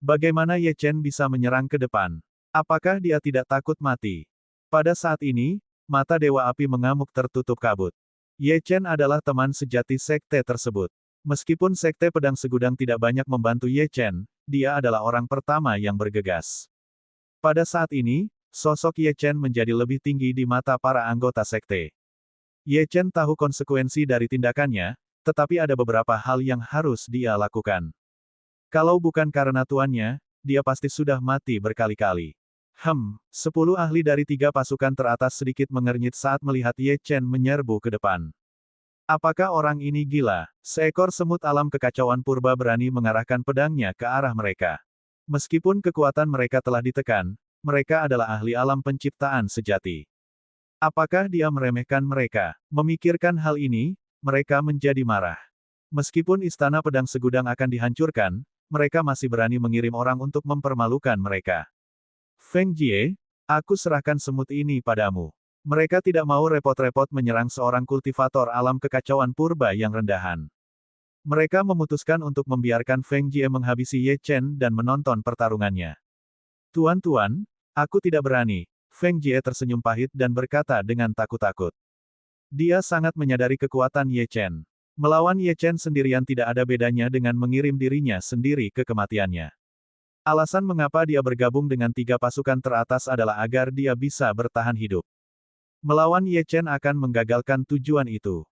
S1: Bagaimana Ye Chen bisa menyerang ke depan? Apakah dia tidak takut mati? Pada saat ini, mata Dewa Api mengamuk tertutup kabut. Ye Chen adalah teman sejati sekte tersebut. Meskipun sekte pedang segudang tidak banyak membantu Ye Chen, dia adalah orang pertama yang bergegas. Pada saat ini, sosok Ye Chen menjadi lebih tinggi di mata para anggota sekte. Ye Chen tahu konsekuensi dari tindakannya, tetapi ada beberapa hal yang harus dia lakukan. Kalau bukan karena tuannya, dia pasti sudah mati berkali-kali. 10 ahli dari 3 pasukan teratas sedikit mengernyit saat melihat Ye Chen menyerbu ke depan. Apakah orang ini gila? Seekor semut alam kekacauan purba berani mengarahkan pedangnya ke arah mereka. Meskipun kekuatan mereka telah ditekan, mereka adalah ahli alam penciptaan sejati. Apakah dia meremehkan mereka? Memikirkan hal ini, mereka menjadi marah. Meskipun istana pedang segudang akan dihancurkan, mereka masih berani mengirim orang untuk mempermalukan mereka. Feng Jie, aku serahkan semut ini padamu. Mereka tidak mau repot-repot menyerang seorang kultivator alam kekacauan purba yang rendahan. Mereka memutuskan untuk membiarkan Feng Jie menghabisi Ye Chen dan menonton pertarungannya. Tuan-tuan, aku tidak berani. Feng Jie tersenyum pahit dan berkata dengan takut-takut. Dia sangat menyadari kekuatan Ye Chen. Melawan Ye Chen sendirian tidak ada bedanya dengan mengirim dirinya sendiri ke kematiannya. Alasan mengapa dia bergabung dengan 3 pasukan teratas adalah agar dia bisa bertahan hidup. Melawan Ye Chen akan menggagalkan tujuan itu.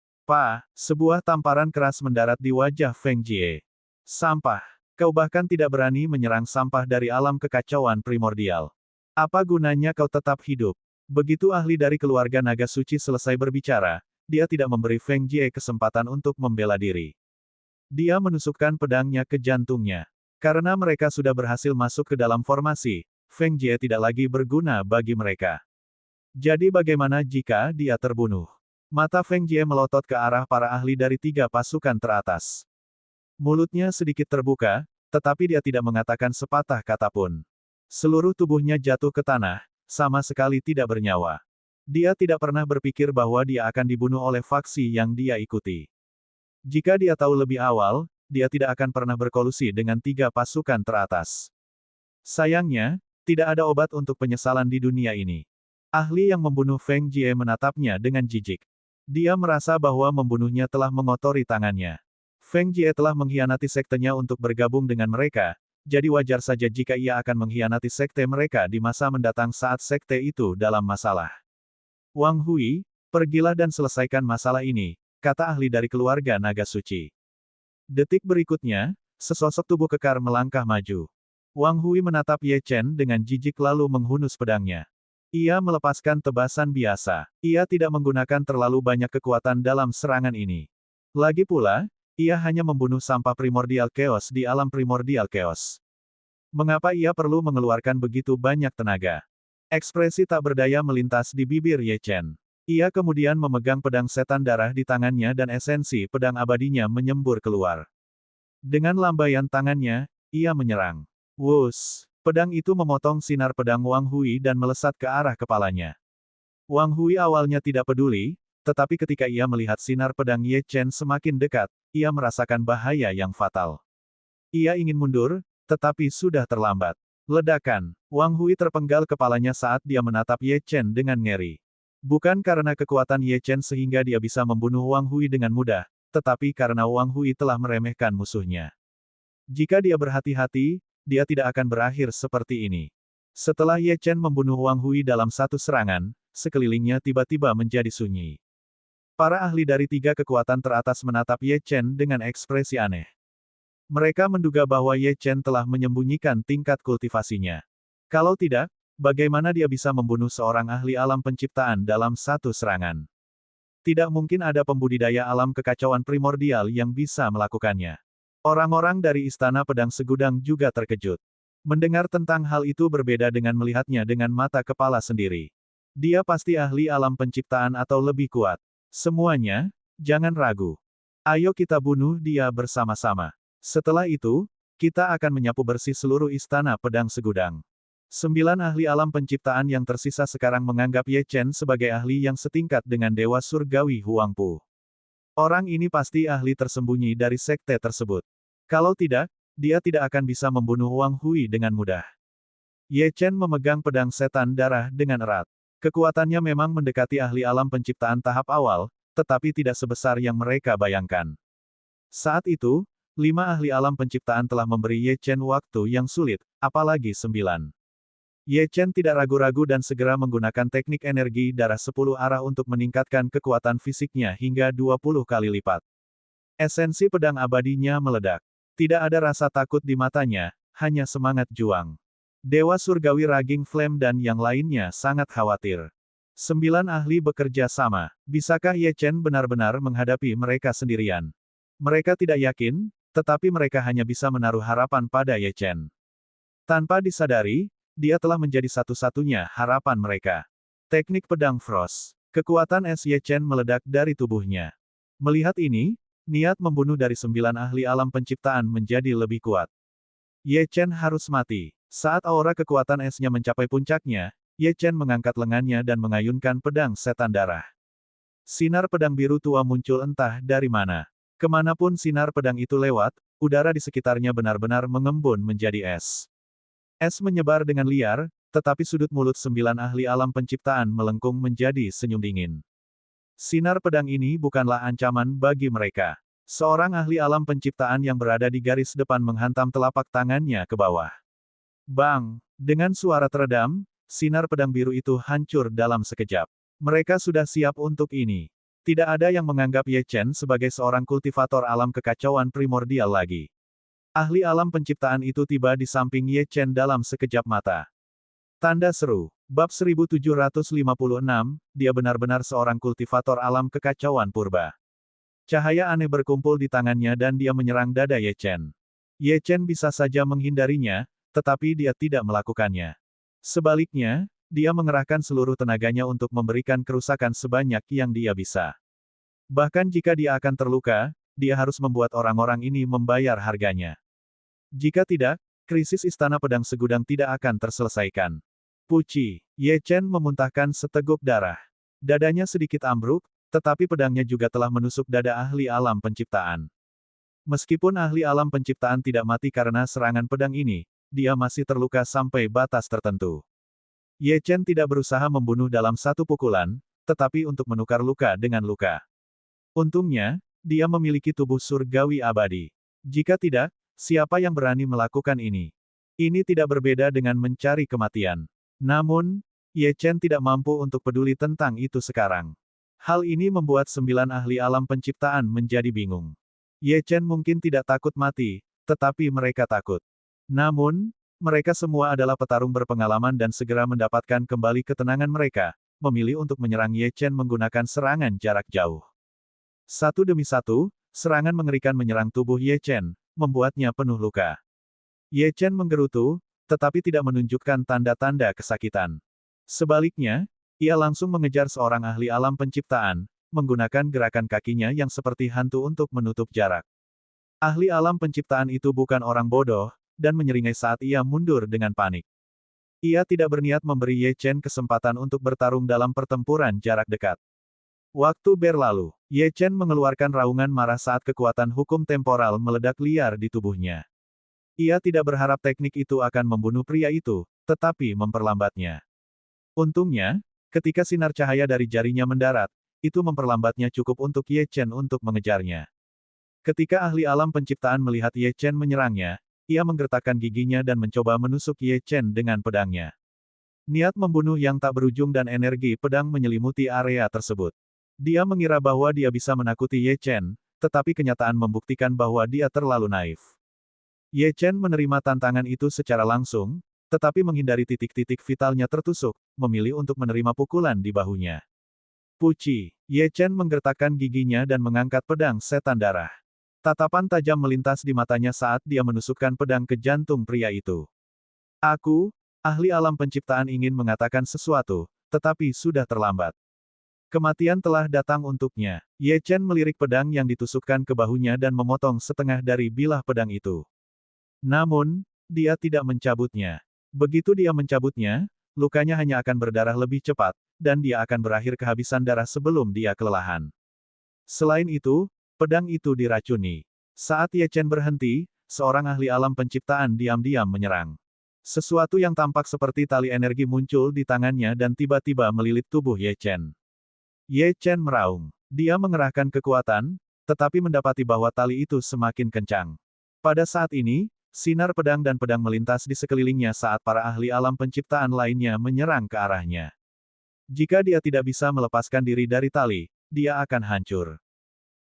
S1: Sebuah tamparan keras mendarat di wajah Feng Jie. Sampah. Kau bahkan tidak berani menyerang sampah dari alam kekacauan primordial. Apa gunanya kau tetap hidup? Begitu ahli dari keluarga naga suci selesai berbicara, dia tidak memberi Feng Jie kesempatan untuk membela diri. Dia menusukkan pedangnya ke jantungnya. Karena mereka sudah berhasil masuk ke dalam formasi, Feng Jie tidak lagi berguna bagi mereka. Jadi bagaimana jika dia terbunuh? Mata Feng Jie melotot ke arah para ahli dari 3 pasukan teratas. Mulutnya sedikit terbuka, tetapi dia tidak mengatakan sepatah kata pun. Seluruh tubuhnya jatuh ke tanah, sama sekali tidak bernyawa. Dia tidak pernah berpikir bahwa dia akan dibunuh oleh faksi yang dia ikuti. Jika dia tahu lebih awal, dia tidak akan pernah berkolusi dengan 3 pasukan teratas. Sayangnya, tidak ada obat untuk penyesalan di dunia ini. Ahli yang membunuh Feng Jie menatapnya dengan jijik. Dia merasa bahwa membunuhnya telah mengotori tangannya. Feng Jie telah mengkhianati sektenya untuk bergabung dengan mereka, jadi wajar saja jika ia akan mengkhianati sekte mereka di masa mendatang saat sekte itu dalam masalah. Wang Hui, pergilah dan selesaikan masalah ini, kata ahli dari keluarga naga suci. Detik berikutnya, sesosok tubuh kekar melangkah maju. Wang Hui menatap Ye Chen dengan jijik lalu menghunus pedangnya. Ia melepaskan tebasan biasa. Ia tidak menggunakan terlalu banyak kekuatan dalam serangan ini. Lagi pula, ia hanya membunuh sampah primordial chaos di alam primordial chaos. Mengapa ia perlu mengeluarkan begitu banyak tenaga? Ekspresi tak berdaya melintas di bibir Ye Chen. Ia kemudian memegang pedang setan darah di tangannya dan esensi pedang abadinya menyembur keluar. Dengan lambaian tangannya, ia menyerang. Wus! Pedang itu memotong sinar pedang Wang Hui dan melesat ke arah kepalanya. Wang Hui awalnya tidak peduli, tetapi ketika ia melihat sinar pedang Ye Chen semakin dekat, ia merasakan bahaya yang fatal. Ia ingin mundur, tetapi sudah terlambat. Ledakan. Wang Hui terpenggal kepalanya saat dia menatap Ye Chen dengan ngeri. Bukan karena kekuatan Ye Chen sehingga dia bisa membunuh Wang Hui dengan mudah, tetapi karena Wang Hui telah meremehkan musuhnya. Jika dia berhati-hati, dia tidak akan berakhir seperti ini. Setelah Ye Chen membunuh Wang Hui dalam satu serangan, sekelilingnya tiba-tiba menjadi sunyi. Para ahli dari 3 kekuatan teratas menatap Ye Chen dengan ekspresi aneh. Mereka menduga bahwa Ye Chen telah menyembunyikan tingkat kultivasinya. Kalau tidak, bagaimana dia bisa membunuh seorang ahli alam penciptaan dalam satu serangan? Tidak mungkin ada pembudidaya alam kekacauan primordial yang bisa melakukannya. Orang-orang dari Istana Pedang Segudang juga terkejut. Mendengar tentang hal itu berbeda dengan melihatnya dengan mata kepala sendiri. Dia pasti ahli alam penciptaan atau lebih kuat. Semuanya, jangan ragu. Ayo kita bunuh dia bersama-sama. Setelah itu, kita akan menyapu bersih seluruh Istana Pedang Segudang. 9 ahli alam penciptaan yang tersisa sekarang menganggap Ye Chen sebagai ahli yang setingkat dengan Dewa Surgawi Huangpu. Orang ini pasti ahli tersembunyi dari sekte tersebut. Kalau tidak, dia tidak akan bisa membunuh Wang Hui dengan mudah. Ye Chen memegang pedang setan darah dengan erat. Kekuatannya memang mendekati ahli alam penciptaan tahap awal, tetapi tidak sebesar yang mereka bayangkan. Saat itu, 5 ahli alam penciptaan telah memberi Ye Chen waktu yang sulit, apalagi 9. Ye Chen tidak ragu-ragu dan segera menggunakan teknik energi darah 10 arah untuk meningkatkan kekuatan fisiknya hingga 20 kali lipat. Esensi pedang abadinya meledak. Tidak ada rasa takut di matanya, hanya semangat juang. Dewa Surgawi Raging Flame dan yang lainnya sangat khawatir. 9 ahli bekerja sama. Bisakah Ye Chen benar-benar menghadapi mereka sendirian? Mereka tidak yakin, tetapi mereka hanya bisa menaruh harapan pada Ye Chen. Tanpa disadari, dia telah menjadi satu-satunya harapan mereka. Teknik pedang Frost. Kekuatan es Ye Chen meledak dari tubuhnya. Melihat ini, niat membunuh dari 9 ahli alam penciptaan menjadi lebih kuat. Ye Chen harus mati. Saat aura kekuatan esnya mencapai puncaknya, Ye Chen mengangkat lengannya dan mengayunkan pedang setan darah. Sinar pedang biru tua muncul entah dari mana. Kemanapun sinar pedang itu lewat, udara di sekitarnya benar-benar mengembun menjadi es. Es menyebar dengan liar, tetapi sudut mulut 9 ahli alam penciptaan melengkung menjadi senyum dingin. Sinar pedang ini bukanlah ancaman bagi mereka. Seorang ahli alam penciptaan yang berada di garis depan menghantam telapak tangannya ke bawah. Bang! Dengan suara teredam, sinar pedang biru itu hancur dalam sekejap. Mereka sudah siap untuk ini. Tidak ada yang menganggap Ye Chen sebagai seorang kultivator alam kekacauan primordial lagi. Ahli alam penciptaan itu tiba di samping Ye Chen dalam sekejap mata. Tanda seru. Bab 1756, dia benar-benar seorang kultivator alam kekacauan purba. Cahaya aneh berkumpul di tangannya dan dia menyerang dada Ye Chen. Ye Chen bisa saja menghindarinya, tetapi dia tidak melakukannya. Sebaliknya, dia mengerahkan seluruh tenaganya untuk memberikan kerusakan sebanyak yang dia bisa. Bahkan jika dia akan terluka, dia harus membuat orang-orang ini membayar harganya. Jika tidak, krisis Istana Pedang Segudang tidak akan terselesaikan. Puci, Ye Chen memuntahkan seteguk darah. Dadanya sedikit ambruk, tetapi pedangnya juga telah menusuk dada ahli alam penciptaan. Meskipun ahli alam penciptaan tidak mati karena serangan pedang ini, dia masih terluka sampai batas tertentu. Ye Chen tidak berusaha membunuh dalam satu pukulan, tetapi untuk menukar luka dengan luka. Untungnya, dia memiliki tubuh surgawi abadi. Jika tidak, siapa yang berani melakukan ini? Ini tidak berbeda dengan mencari kematian. Namun, Ye Chen tidak mampu untuk peduli tentang itu sekarang. Hal ini membuat 9 ahli alam penciptaan menjadi bingung. Ye Chen mungkin tidak takut mati, tetapi mereka takut. Namun, mereka semua adalah petarung berpengalaman dan segera mendapatkan kembali ketenangan mereka, memilih untuk menyerang Ye Chen menggunakan serangan jarak jauh. Satu demi satu, serangan mengerikan menyerang tubuh Ye Chen, membuatnya penuh luka. Ye Chen menggerutu, tetapi tidak menunjukkan tanda-tanda kesakitan. Sebaliknya, ia langsung mengejar seorang ahli alam penciptaan, menggunakan gerakan kakinya yang seperti hantu untuk menutup jarak. Ahli alam penciptaan itu bukan orang bodoh, dan menyeringai saat ia mundur dengan panik. Ia tidak berniat memberi Ye Chen kesempatan untuk bertarung dalam pertempuran jarak dekat. Waktu berlalu, Ye Chen mengeluarkan raungan marah saat kekuatan hukum temporal meledak liar di tubuhnya. Ia tidak berharap teknik itu akan membunuh pria itu, tetapi memperlambatnya. Untungnya, ketika sinar cahaya dari jarinya mendarat, itu memperlambatnya cukup untuk Ye Chen untuk mengejarnya. Ketika ahli alam penciptaan melihat Ye Chen menyerangnya, ia menggertakkan giginya dan mencoba menusuk Ye Chen dengan pedangnya. Niat membunuh yang tak berujung dan energi pedang menyelimuti area tersebut. Dia mengira bahwa dia bisa menakuti Ye Chen, tetapi kenyataan membuktikan bahwa dia terlalu naif. Ye Chen menerima tantangan itu secara langsung, tetapi menghindari titik-titik vitalnya tertusuk, memilih untuk menerima pukulan di bahunya. Puci, Ye Chen menggertakkan giginya dan mengangkat pedang setan darah. Tatapan tajam melintas di matanya saat dia menusukkan pedang ke jantung pria itu. Aku, ahli alam penciptaan ingin mengatakan sesuatu, tetapi sudah terlambat. Kematian telah datang untuknya. Ye Chen melirik pedang yang ditusukkan ke bahunya dan memotong setengah dari bilah pedang itu. Namun, dia tidak mencabutnya. Begitu dia mencabutnya, lukanya hanya akan berdarah lebih cepat, dan dia akan berakhir kehabisan darah sebelum dia kelelahan. Selain itu, pedang itu diracuni. Saat Ye Chen berhenti, seorang ahli alam penciptaan diam-diam menyerang. Sesuatu yang tampak seperti tali energi muncul di tangannya dan tiba-tiba melilit tubuh Ye Chen. Ye Chen meraung. Dia mengerahkan kekuatan, tetapi mendapati bahwa tali itu semakin kencang. Pada saat ini, sinar pedang dan pedang melintas di sekelilingnya saat para ahli alam penciptaan lainnya menyerang ke arahnya. Jika dia tidak bisa melepaskan diri dari tali, dia akan hancur.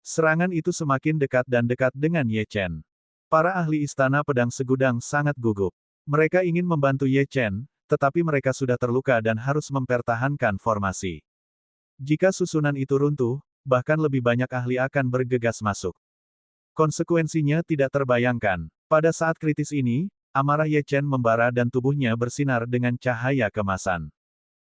S1: Serangan itu semakin dekat dan dekat dengan Ye Chen. Para ahli istana pedang segudang sangat gugup. Mereka ingin membantu Ye Chen, tetapi mereka sudah terluka dan harus mempertahankan formasi. Jika susunan itu runtuh, bahkan lebih banyak ahli akan bergegas masuk. Konsekuensinya tidak terbayangkan. Pada saat kritis ini, amarah Ye Chen membara dan tubuhnya bersinar dengan cahaya kemasan.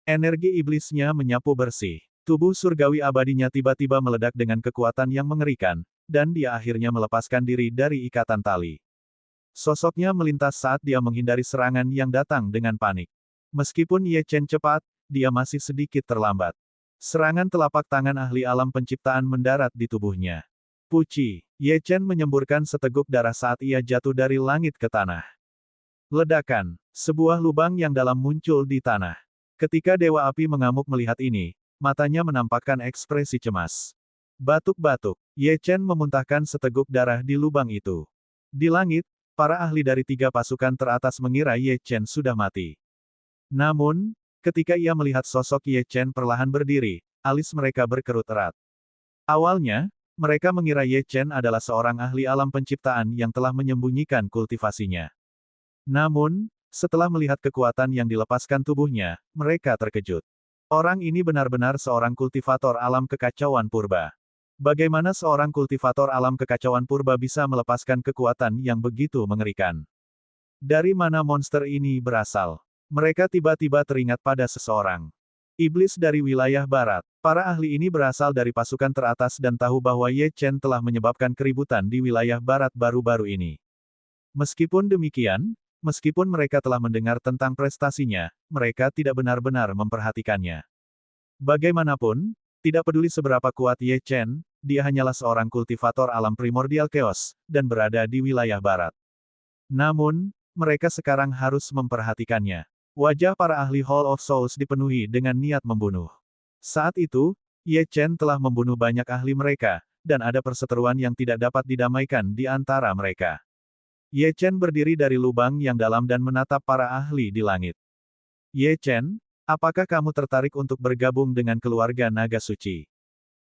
S1: Energi iblisnya menyapu bersih. Tubuh surgawi abadinya tiba-tiba meledak dengan kekuatan yang mengerikan, dan dia akhirnya melepaskan diri dari ikatan tali. Sosoknya melintas saat dia menghindari serangan yang datang dengan panik. Meskipun Ye Chen cepat, dia masih sedikit terlambat. Serangan telapak tangan ahli alam penciptaan mendarat di tubuhnya. Puci, Ye Chen menyemburkan seteguk darah saat ia jatuh dari langit ke tanah. Ledakan, sebuah lubang yang dalam muncul di tanah. Ketika Dewa Api mengamuk melihat ini, matanya menampakkan ekspresi cemas. Batuk-batuk, Ye Chen memuntahkan seteguk darah di lubang itu. Di langit, para ahli dari 3 pasukan teratas mengira Ye Chen sudah mati. Namun, ketika ia melihat sosok Ye Chen perlahan berdiri, alis mereka berkerut erat. Awalnya, mereka mengira Ye Chen adalah seorang ahli alam penciptaan yang telah menyembunyikan kultivasinya. Namun, setelah melihat kekuatan yang dilepaskan tubuhnya, mereka terkejut. Orang ini benar-benar seorang kultivator alam kekacauan purba. Bagaimana seorang kultivator alam kekacauan purba bisa melepaskan kekuatan yang begitu mengerikan? Dari mana monster ini berasal? Mereka tiba-tiba teringat pada seseorang. Iblis dari wilayah barat. Para ahli ini berasal dari pasukan teratas dan tahu bahwa Ye Chen telah menyebabkan keributan di wilayah barat baru-baru ini. Meskipun demikian, meskipun mereka telah mendengar tentang prestasinya, mereka tidak benar-benar memperhatikannya. Bagaimanapun, tidak peduli seberapa kuat Ye Chen, dia hanyalah seorang kultivator alam primordial chaos, dan berada di wilayah barat. Namun, mereka sekarang harus memperhatikannya. Wajah para ahli Hall of Souls dipenuhi dengan niat membunuh. Saat itu, Ye Chen telah membunuh banyak ahli mereka, dan ada perseteruan yang tidak dapat didamaikan di antara mereka. Ye Chen berdiri dari lubang yang dalam dan menatap para ahli di langit. Ye Chen, apakah kamu tertarik untuk bergabung dengan keluarga Naga Suci?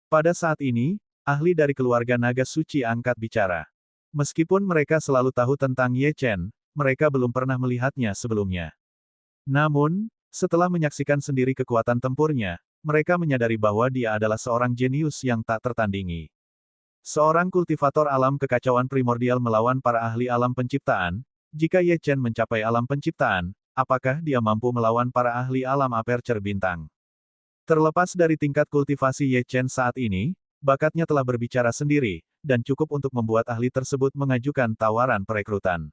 S1: Pada saat ini, ahli dari keluarga Naga Suci angkat bicara. Meskipun mereka selalu tahu tentang Ye Chen, mereka belum pernah melihatnya sebelumnya. Namun, setelah menyaksikan sendiri kekuatan tempurnya, mereka menyadari bahwa dia adalah seorang jenius yang tak tertandingi. Seorang kultivator alam kekacauan primordial melawan para ahli alam penciptaan. Jika Ye Chen mencapai alam penciptaan, apakah dia mampu melawan para ahli alam aperture bintang? Terlepas dari tingkat kultivasi Ye Chen saat ini, bakatnya telah berbicara sendiri, dan cukup untuk membuat ahli tersebut mengajukan tawaran perekrutan.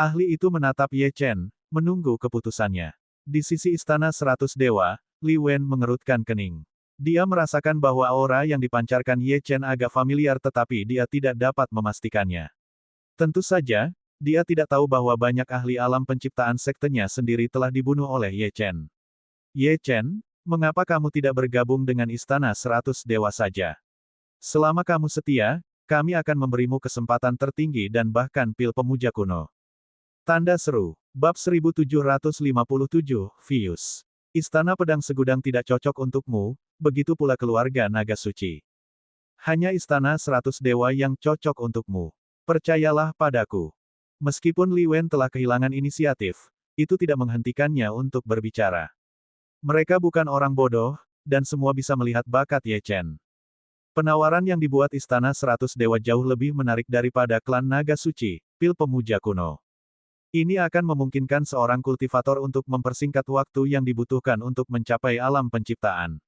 S1: Ahli itu menatap Ye Chen, menunggu keputusannya. Di sisi istana 100 dewa, Li Wen mengerutkan kening. Dia merasakan bahwa aura yang dipancarkan Ye Chen agak familiar tetapi dia tidak dapat memastikannya. Tentu saja, dia tidak tahu bahwa banyak ahli alam penciptaan sektenya sendiri telah dibunuh oleh Ye Chen. Ye Chen, mengapa kamu tidak bergabung dengan istana 100 dewa saja? Selama kamu setia, kami akan memberimu kesempatan tertinggi dan bahkan pil pemuja kuno. Tanda seru. Bab 1757, Vius. Istana pedang segudang tidak cocok untukmu, begitu pula keluarga naga suci. Hanya istana 100 dewa yang cocok untukmu. Percayalah padaku. Meskipun Li Wen telah kehilangan inisiatif, itu tidak menghentikannya untuk berbicara. Mereka bukan orang bodoh, dan semua bisa melihat bakat Ye Chen. Penawaran yang dibuat istana 100 dewa jauh lebih menarik daripada klan naga suci, pil pemuja kuno. Ini akan memungkinkan seorang kultivator untuk mempersingkat waktu yang dibutuhkan untuk mencapai alam penciptaan.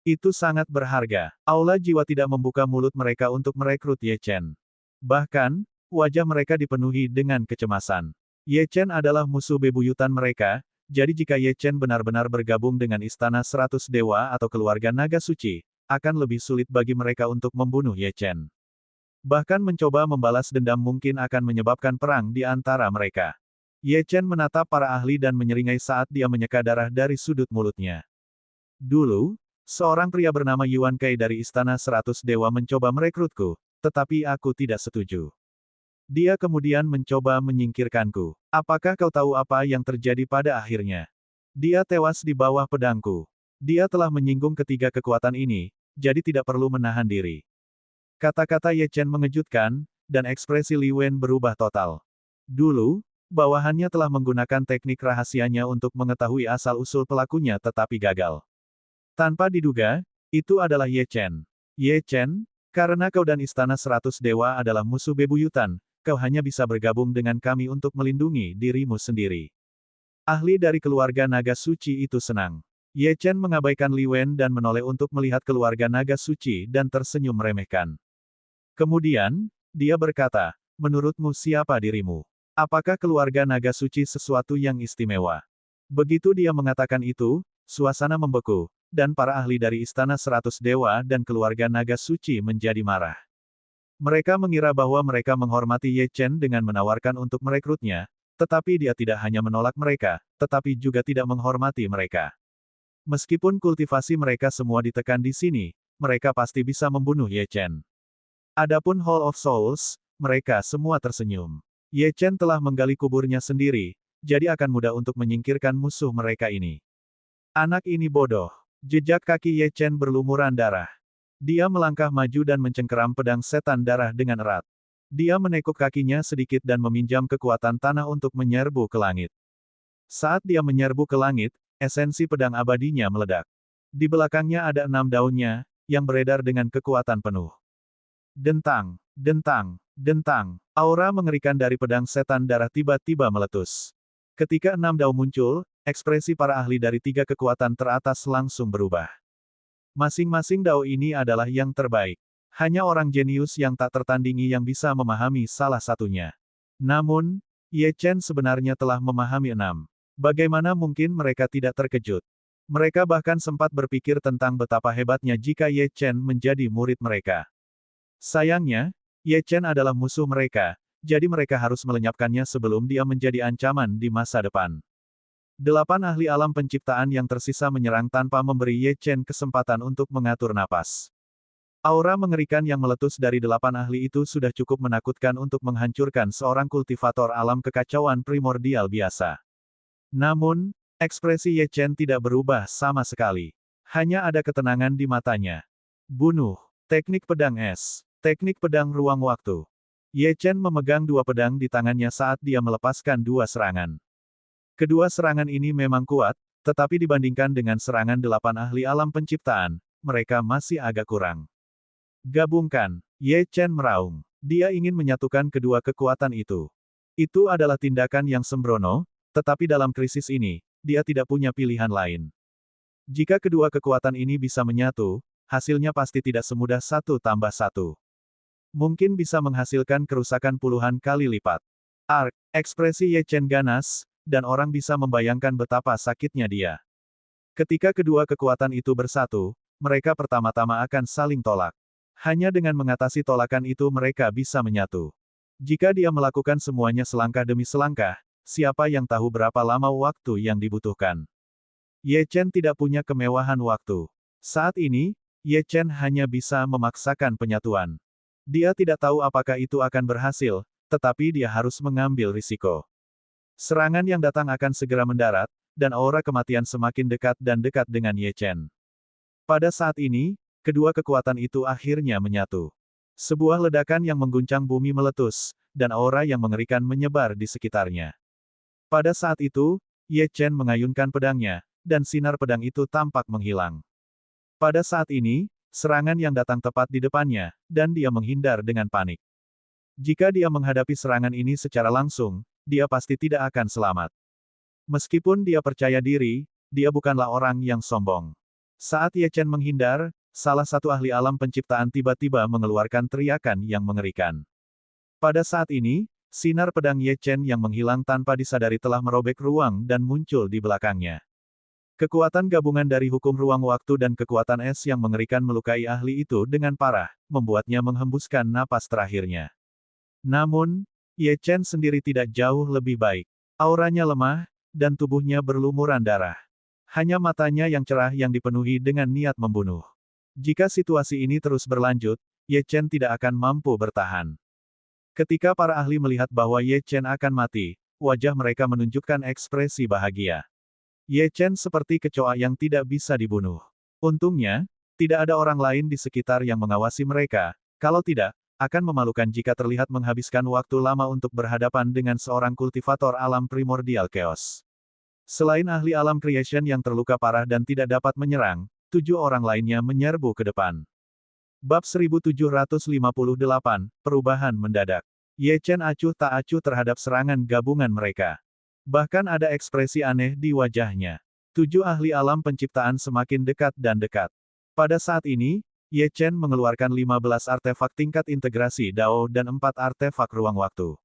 S1: Itu sangat berharga. Aula jiwa tidak membuka mulut mereka untuk merekrut Ye Chen. Bahkan, wajah mereka dipenuhi dengan kecemasan. Ye Chen adalah musuh bebuyutan mereka, jadi jika Ye Chen benar-benar bergabung dengan istana 100 dewa atau keluarga naga suci, akan lebih sulit bagi mereka untuk membunuh Ye Chen. Bahkan mencoba membalas dendam mungkin akan menyebabkan perang di antara mereka. Ye Chen menatap para ahli dan menyeringai saat dia menyeka darah dari sudut mulutnya. Dulu, seorang pria bernama Yuan Kai dari Istana 100 Dewa mencoba merekrutku, tetapi aku tidak setuju. Dia kemudian mencoba menyingkirkanku. Apakah kau tahu apa yang terjadi pada akhirnya? Dia tewas di bawah pedangku. Dia telah menyinggung ketiga kekuatan ini, jadi tidak perlu menahan diri. Kata-kata Ye Chen mengejutkan, dan ekspresi Li Wen berubah total. Dulu, bawahannya telah menggunakan teknik rahasianya untuk mengetahui asal-usul pelakunya tetapi gagal. Tanpa diduga, itu adalah Ye Chen. Ye Chen, karena kau dan Istana 100 Dewa adalah musuh bebuyutan, kau hanya bisa bergabung dengan kami untuk melindungi dirimu sendiri. Ahli dari keluarga naga suci itu senang. Ye Chen mengabaikan Li Wen dan menoleh untuk melihat keluarga naga suci dan tersenyum meremehkan. Kemudian, dia berkata, menurutmu siapa dirimu? Apakah keluarga naga suci sesuatu yang istimewa? Begitu dia mengatakan itu, suasana membeku, dan para ahli dari Istana 100 Dewa dan keluarga naga suci menjadi marah. Mereka mengira bahwa mereka menghormati Ye Chen dengan menawarkan untuk merekrutnya, tetapi dia tidak hanya menolak mereka, tetapi juga tidak menghormati mereka. Meskipun kultivasi mereka semua ditekan di sini, mereka pasti bisa membunuh Ye Chen. Adapun Hall of Souls, mereka semua tersenyum. Ye Chen telah menggali kuburnya sendiri, jadi akan mudah untuk menyingkirkan musuh mereka ini. Anak ini bodoh. Jejak kaki Ye Chen berlumuran darah. Dia melangkah maju dan mencengkeram pedang setan darah dengan erat. Dia menekuk kakinya sedikit dan meminjam kekuatan tanah untuk menyerbu ke langit. Saat dia menyerbu ke langit, esensi pedang abadinya meledak. Di belakangnya ada 6 daunnya, yang beredar dengan kekuatan penuh. Dentang, dentang, dentang. Aura mengerikan dari pedang setan darah tiba-tiba meletus. Ketika 6 daun muncul, ekspresi para ahli dari 3 kekuatan teratas langsung berubah. Masing-masing dao ini adalah yang terbaik. Hanya orang jenius yang tak tertandingi yang bisa memahami salah satunya. Namun, Ye Chen sebenarnya telah memahami 6. Bagaimana mungkin mereka tidak terkejut? Mereka bahkan sempat berpikir tentang betapa hebatnya jika Ye Chen menjadi murid mereka. Sayangnya, Ye Chen adalah musuh mereka, jadi mereka harus melenyapkannya sebelum dia menjadi ancaman di masa depan. 8 ahli alam penciptaan yang tersisa menyerang tanpa memberi Ye Chen kesempatan untuk mengatur napas. Aura mengerikan yang meletus dari 8 ahli itu sudah cukup menakutkan untuk menghancurkan seorang kultivator alam kekacauan primordial biasa. Namun, ekspresi Ye Chen tidak berubah sama sekali. Hanya ada ketenangan di matanya. Bunuh. Teknik pedang es. Teknik pedang ruang waktu. Ye Chen memegang 2 pedang di tangannya saat dia melepaskan 2 serangan. Kedua serangan ini memang kuat, tetapi dibandingkan dengan serangan 8 ahli alam penciptaan, mereka masih agak kurang. Gabungkan. Ye Chen meraung. Dia ingin menyatukan kedua kekuatan itu. Itu adalah tindakan yang sembrono, tetapi dalam krisis ini, dia tidak punya pilihan lain. Jika kedua kekuatan ini bisa menyatu, hasilnya pasti tidak semudah 1+1. Mungkin bisa menghasilkan kerusakan puluhan kali lipat. Ekspresi Ye Chen ganas, dan orang bisa membayangkan betapa sakitnya dia. Ketika kedua kekuatan itu bersatu, mereka pertama-tama akan saling tolak. Hanya dengan mengatasi tolakan itu mereka bisa menyatu. Jika dia melakukan semuanya selangkah demi selangkah, siapa yang tahu berapa lama waktu yang dibutuhkan. Ye Chen tidak punya kemewahan waktu. Saat ini, Ye Chen hanya bisa memaksakan penyatuan. Dia tidak tahu apakah itu akan berhasil, tetapi dia harus mengambil risiko. Serangan yang datang akan segera mendarat, dan aura kematian semakin dekat dan dekat dengan Ye Chen. Pada saat ini, kedua kekuatan itu akhirnya menyatu. Sebuah ledakan yang mengguncang bumi meletus, dan aura yang mengerikan menyebar di sekitarnya. Pada saat itu, Ye Chen mengayunkan pedangnya, dan sinar pedang itu tampak menghilang. Pada saat ini, serangan yang datang tepat di depannya, dan dia menghindar dengan panik. Jika dia menghadapi serangan ini secara langsung, dia pasti tidak akan selamat. Meskipun dia percaya diri, dia bukanlah orang yang sombong. Saat Ye Chen menghindar, salah satu ahli alam penciptaan tiba-tiba mengeluarkan teriakan yang mengerikan. Pada saat ini, sinar pedang Ye Chen yang menghilang tanpa disadari telah merobek ruang dan muncul di belakangnya. Kekuatan gabungan dari hukum ruang waktu dan kekuatan es yang mengerikan melukai ahli itu dengan parah, membuatnya menghembuskan napas terakhirnya. Namun, Ye Chen sendiri tidak jauh lebih baik. Auranya lemah, dan tubuhnya berlumuran darah. Hanya matanya yang cerah yang dipenuhi dengan niat membunuh. Jika situasi ini terus berlanjut, Ye Chen tidak akan mampu bertahan. Ketika para ahli melihat bahwa Ye Chen akan mati, wajah mereka menunjukkan ekspresi bahagia. Ye Chen seperti kecoa yang tidak bisa dibunuh. Untungnya, tidak ada orang lain di sekitar yang mengawasi mereka, kalau tidak, akan memalukan jika terlihat menghabiskan waktu lama untuk berhadapan dengan seorang kultivator alam primordial chaos. Selain ahli alam creation yang terluka parah dan tidak dapat menyerang, 7 orang lainnya menyerbu ke depan. Bab 1758, Perubahan Mendadak. Ye Chen acuh tak acuh terhadap serangan gabungan mereka. Bahkan ada ekspresi aneh di wajahnya. 7 ahli alam penciptaan semakin dekat dan dekat. Pada saat ini, Ye Chen mengeluarkan 15 artefak tingkat integrasi Dao dan 4 artefak ruang waktu.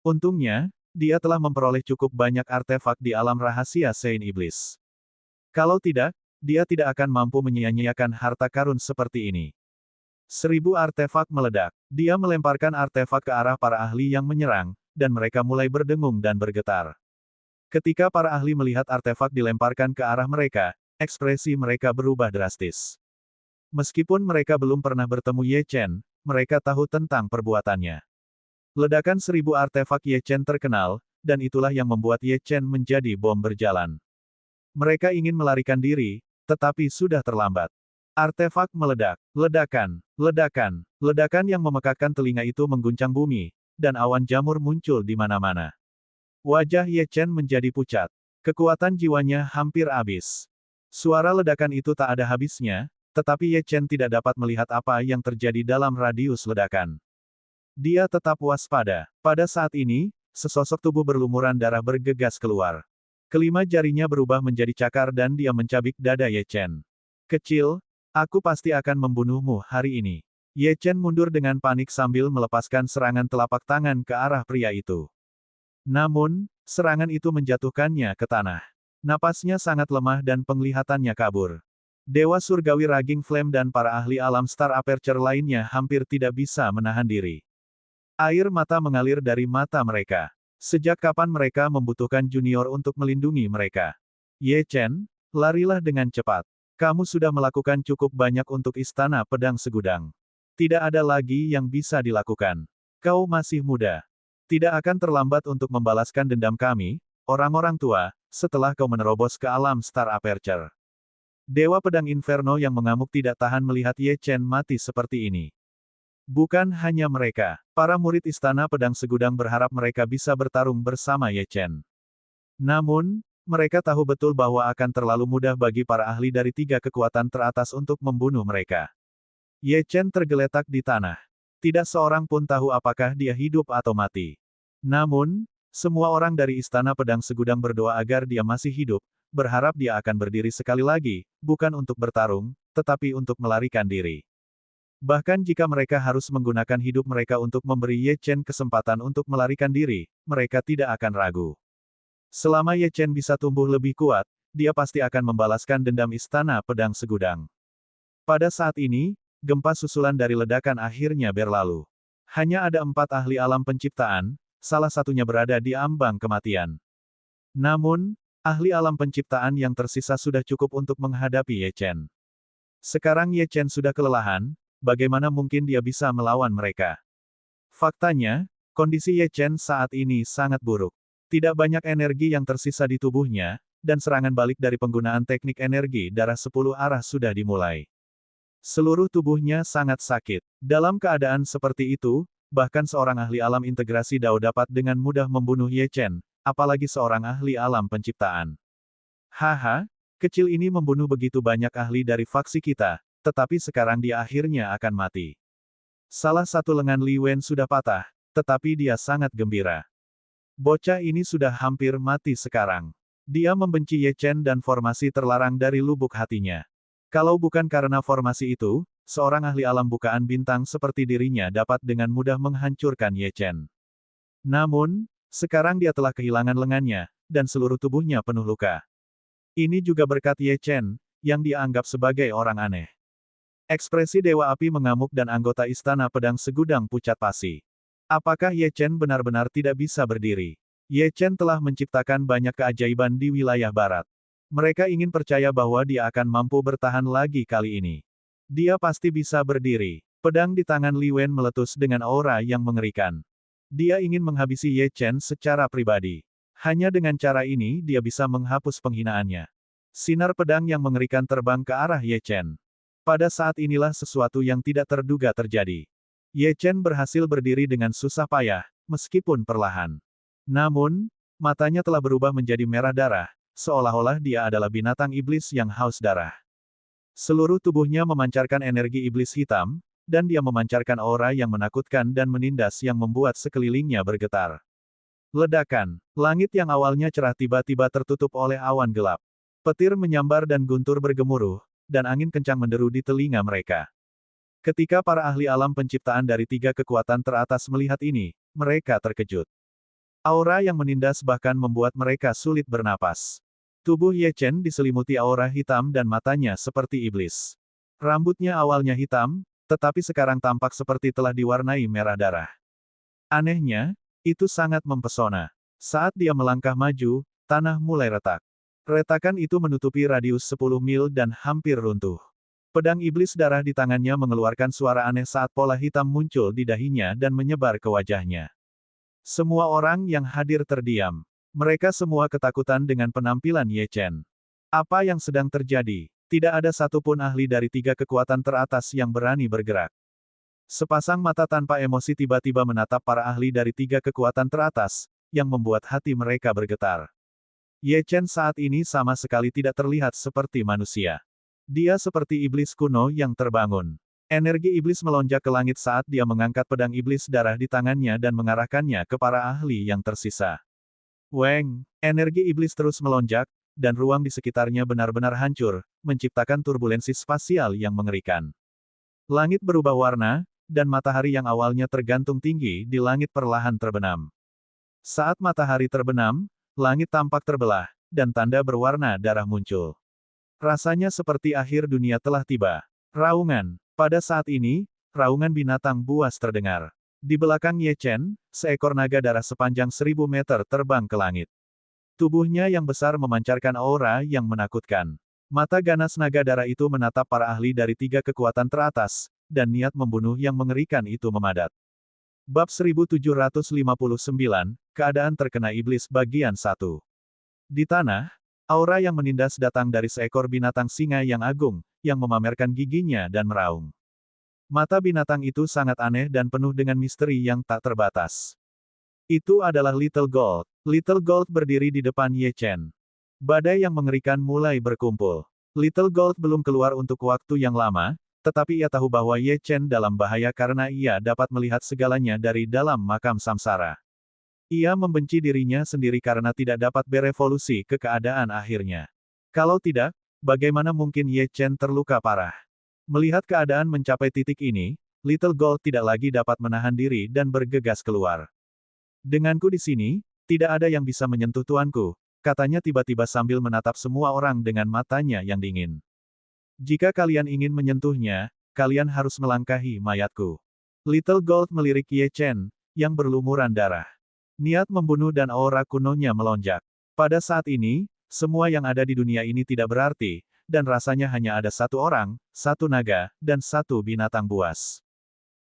S1: Untungnya, dia telah memperoleh cukup banyak artefak di alam rahasia Sein Iblis. Kalau tidak, dia tidak akan mampu menyia-nyiakan harta karun seperti ini. 1000 artefak meledak. Dia melemparkan artefak ke arah para ahli yang menyerang, dan mereka mulai berdengung dan bergetar. Ketika para ahli melihat artefak dilemparkan ke arah mereka, ekspresi mereka berubah drastis. Meskipun mereka belum pernah bertemu Ye Chen, mereka tahu tentang perbuatannya. Ledakan 1000 artefak Ye Chen terkenal, dan itulah yang membuat Ye Chen menjadi bom berjalan. Mereka ingin melarikan diri, tetapi sudah terlambat. Artefak meledak. Ledakan, ledakan, ledakan yang memekakkan telinga itu mengguncang bumi, dan awan jamur muncul di mana-mana. Wajah Ye Chen menjadi pucat. Kekuatan jiwanya hampir habis. Suara ledakan itu tak ada habisnya, tetapi Ye Chen tidak dapat melihat apa yang terjadi dalam radius ledakan. Dia tetap waspada. Pada saat ini, sesosok tubuh berlumuran darah bergegas keluar. Kelima jarinya berubah menjadi cakar dan dia mencabik dada Ye Chen. Kecil, aku pasti akan membunuhmu hari ini. Ye Chen mundur dengan panik sambil melepaskan serangan telapak tangan ke arah pria itu. Namun, serangan itu menjatuhkannya ke tanah. Napasnya sangat lemah dan penglihatannya kabur. Dewa Surgawi Raging Flame dan para ahli alam Star Aperture lainnya hampir tidak bisa menahan diri. Air mata mengalir dari mata mereka. Sejak kapan mereka membutuhkan junior untuk melindungi mereka? Ye Chen, larilah dengan cepat. Kamu sudah melakukan cukup banyak untuk Istana Pedang Segudang. Tidak ada lagi yang bisa dilakukan. Kau masih muda. Tidak akan terlambat untuk membalaskan dendam kami, orang-orang tua, setelah kau menerobos ke alam Star Aperture. Dewa Pedang Inferno yang mengamuk tidak tahan melihat Ye Chen mati seperti ini. Bukan hanya mereka, para murid Istana Pedang Segudang berharap mereka bisa bertarung bersama Ye Chen. Namun, mereka tahu betul bahwa akan terlalu mudah bagi para ahli dari 3 kekuatan teratas untuk membunuh mereka. Ye Chen tergeletak di tanah. Tidak seorang pun tahu apakah dia hidup atau mati. Namun, semua orang dari Istana Pedang Segudang berdoa agar dia masih hidup, berharap dia akan berdiri sekali lagi, bukan untuk bertarung, tetapi untuk melarikan diri. Bahkan jika mereka harus menggunakan hidup mereka untuk memberi Ye Chen kesempatan untuk melarikan diri, mereka tidak akan ragu. Selama Ye Chen bisa tumbuh lebih kuat, dia pasti akan membalaskan dendam Istana Pedang Segudang. Pada saat ini, gempa susulan dari ledakan akhirnya berlalu. Hanya ada 4 ahli alam penciptaan, salah satunya berada di ambang kematian. Namun, ahli alam penciptaan yang tersisa sudah cukup untuk menghadapi Ye Chen. Sekarang Ye Chen sudah kelelahan, bagaimana mungkin dia bisa melawan mereka? Faktanya, kondisi Ye Chen saat ini sangat buruk. Tidak banyak energi yang tersisa di tubuhnya, dan serangan balik dari penggunaan teknik energi darah 10 arah sudah dimulai. Seluruh tubuhnya sangat sakit. Dalam keadaan seperti itu, bahkan seorang ahli alam integrasi Dao dapat dengan mudah membunuh Ye Chen, apalagi seorang ahli alam penciptaan. Haha, kecil ini membunuh begitu banyak ahli dari faksi kita, tetapi sekarang dia akhirnya akan mati. Salah satu lengan Li Wen sudah patah, tetapi dia sangat gembira. Bocah ini sudah hampir mati sekarang. Dia membenci Ye Chen dan formasi terlarang dari lubuk hatinya. Kalau bukan karena formasi itu, seorang ahli alam bukaan bintang seperti dirinya dapat dengan mudah menghancurkan Ye Chen. Namun, sekarang dia telah kehilangan lengannya, dan seluruh tubuhnya penuh luka. Ini juga berkat Ye Chen, yang dia anggap sebagai orang aneh. Ekspresi Dewa Api mengamuk dan anggota Istana Pedang Segudang pucat pasi. Apakah Ye Chen benar-benar tidak bisa berdiri? Ye Chen telah menciptakan banyak keajaiban di wilayah barat. Mereka ingin percaya bahwa dia akan mampu bertahan lagi kali ini. Dia pasti bisa berdiri. Pedang di tangan Li Wen meletus dengan aura yang mengerikan. Dia ingin menghabisi Ye Chen secara pribadi. Hanya dengan cara ini dia bisa menghapus penghinaannya. Sinar pedang yang mengerikan terbang ke arah Ye Chen. Pada saat inilah sesuatu yang tidak terduga terjadi. Ye Chen berhasil berdiri dengan susah payah, meskipun perlahan. Namun, matanya telah berubah menjadi merah darah, seolah-olah dia adalah binatang iblis yang haus darah. Seluruh tubuhnya memancarkan energi iblis hitam, dan dia memancarkan aura yang menakutkan dan menindas yang membuat sekelilingnya bergetar. Ledakan. Langit yang awalnya cerah tiba-tiba tertutup oleh awan gelap. Petir menyambar dan guntur bergemuruh, dan angin kencang menderu di telinga mereka. Ketika para ahli alam penciptaan dari 3 kekuatan teratas melihat ini, mereka terkejut. Aura yang menindas bahkan membuat mereka sulit bernapas. Tubuh Ye Chen diselimuti aura hitam dan matanya seperti iblis. Rambutnya awalnya hitam, tetapi sekarang tampak seperti telah diwarnai merah darah. Anehnya, itu sangat mempesona. Saat dia melangkah maju, tanah mulai retak. Retakan itu menutupi radius 10 mil dan hampir runtuh. Pedang iblis darah di tangannya mengeluarkan suara aneh saat pola hitam muncul di dahinya dan menyebar ke wajahnya. Semua orang yang hadir terdiam. Mereka semua ketakutan dengan penampilan Ye Chen. Apa yang sedang terjadi? Tidak ada satupun ahli dari 3 kekuatan teratas yang berani bergerak. Sepasang mata tanpa emosi tiba-tiba menatap para ahli dari 3 kekuatan teratas, yang membuat hati mereka bergetar. Ye Chen saat ini sama sekali tidak terlihat seperti manusia. Dia seperti iblis kuno yang terbangun. Energi iblis melonjak ke langit saat dia mengangkat pedang iblis darah di tangannya dan mengarahkannya ke para ahli yang tersisa. Weng, energi iblis terus melonjak, dan ruang di sekitarnya benar-benar hancur, menciptakan turbulensi spasial yang mengerikan. Langit berubah warna, dan matahari yang awalnya tergantung tinggi di langit perlahan terbenam. Saat matahari terbenam, langit tampak terbelah, dan tanda berwarna darah muncul. Rasanya seperti akhir dunia telah tiba. Raungan. Pada saat ini, raungan binatang buas terdengar. Di belakang Ye Chen, seekor naga darah sepanjang 1000 meter terbang ke langit. Tubuhnya yang besar memancarkan aura yang menakutkan. Mata ganas naga darah itu menatap para ahli dari 3 kekuatan teratas, dan niat membunuh yang mengerikan itu memadat. Bab 1759, Keadaan Terkena Iblis Bagian 1. Di tanah, aura yang menindas datang dari seekor binatang singa yang agung, yang memamerkan giginya dan meraung. Mata binatang itu sangat aneh dan penuh dengan misteri yang tak terbatas. Itu adalah Little Gold. Little Gold berdiri di depan Ye Chen. Badai yang mengerikan mulai berkumpul. Little Gold belum keluar untuk waktu yang lama, tetapi ia tahu bahwa Ye Chen dalam bahaya karena ia dapat melihat segalanya dari dalam makam samsara. Ia membenci dirinya sendiri karena tidak dapat berevolusi ke keadaan akhirnya. Kalau tidak, bagaimana mungkin Ye Chen terluka parah? Melihat keadaan mencapai titik ini, Little Gold tidak lagi dapat menahan diri dan bergegas keluar. Denganku di sini, tidak ada yang bisa menyentuh tuanku, katanya tiba-tiba sambil menatap semua orang dengan matanya yang dingin. Jika kalian ingin menyentuhnya, kalian harus melangkahi mayatku. Little Gold melirik Ye Chen, yang berlumuran darah. Niat membunuh dan aura kunonya melonjak. Pada saat ini, semua yang ada di dunia ini tidak berarti, dan rasanya hanya ada satu orang, satu naga, dan satu binatang buas.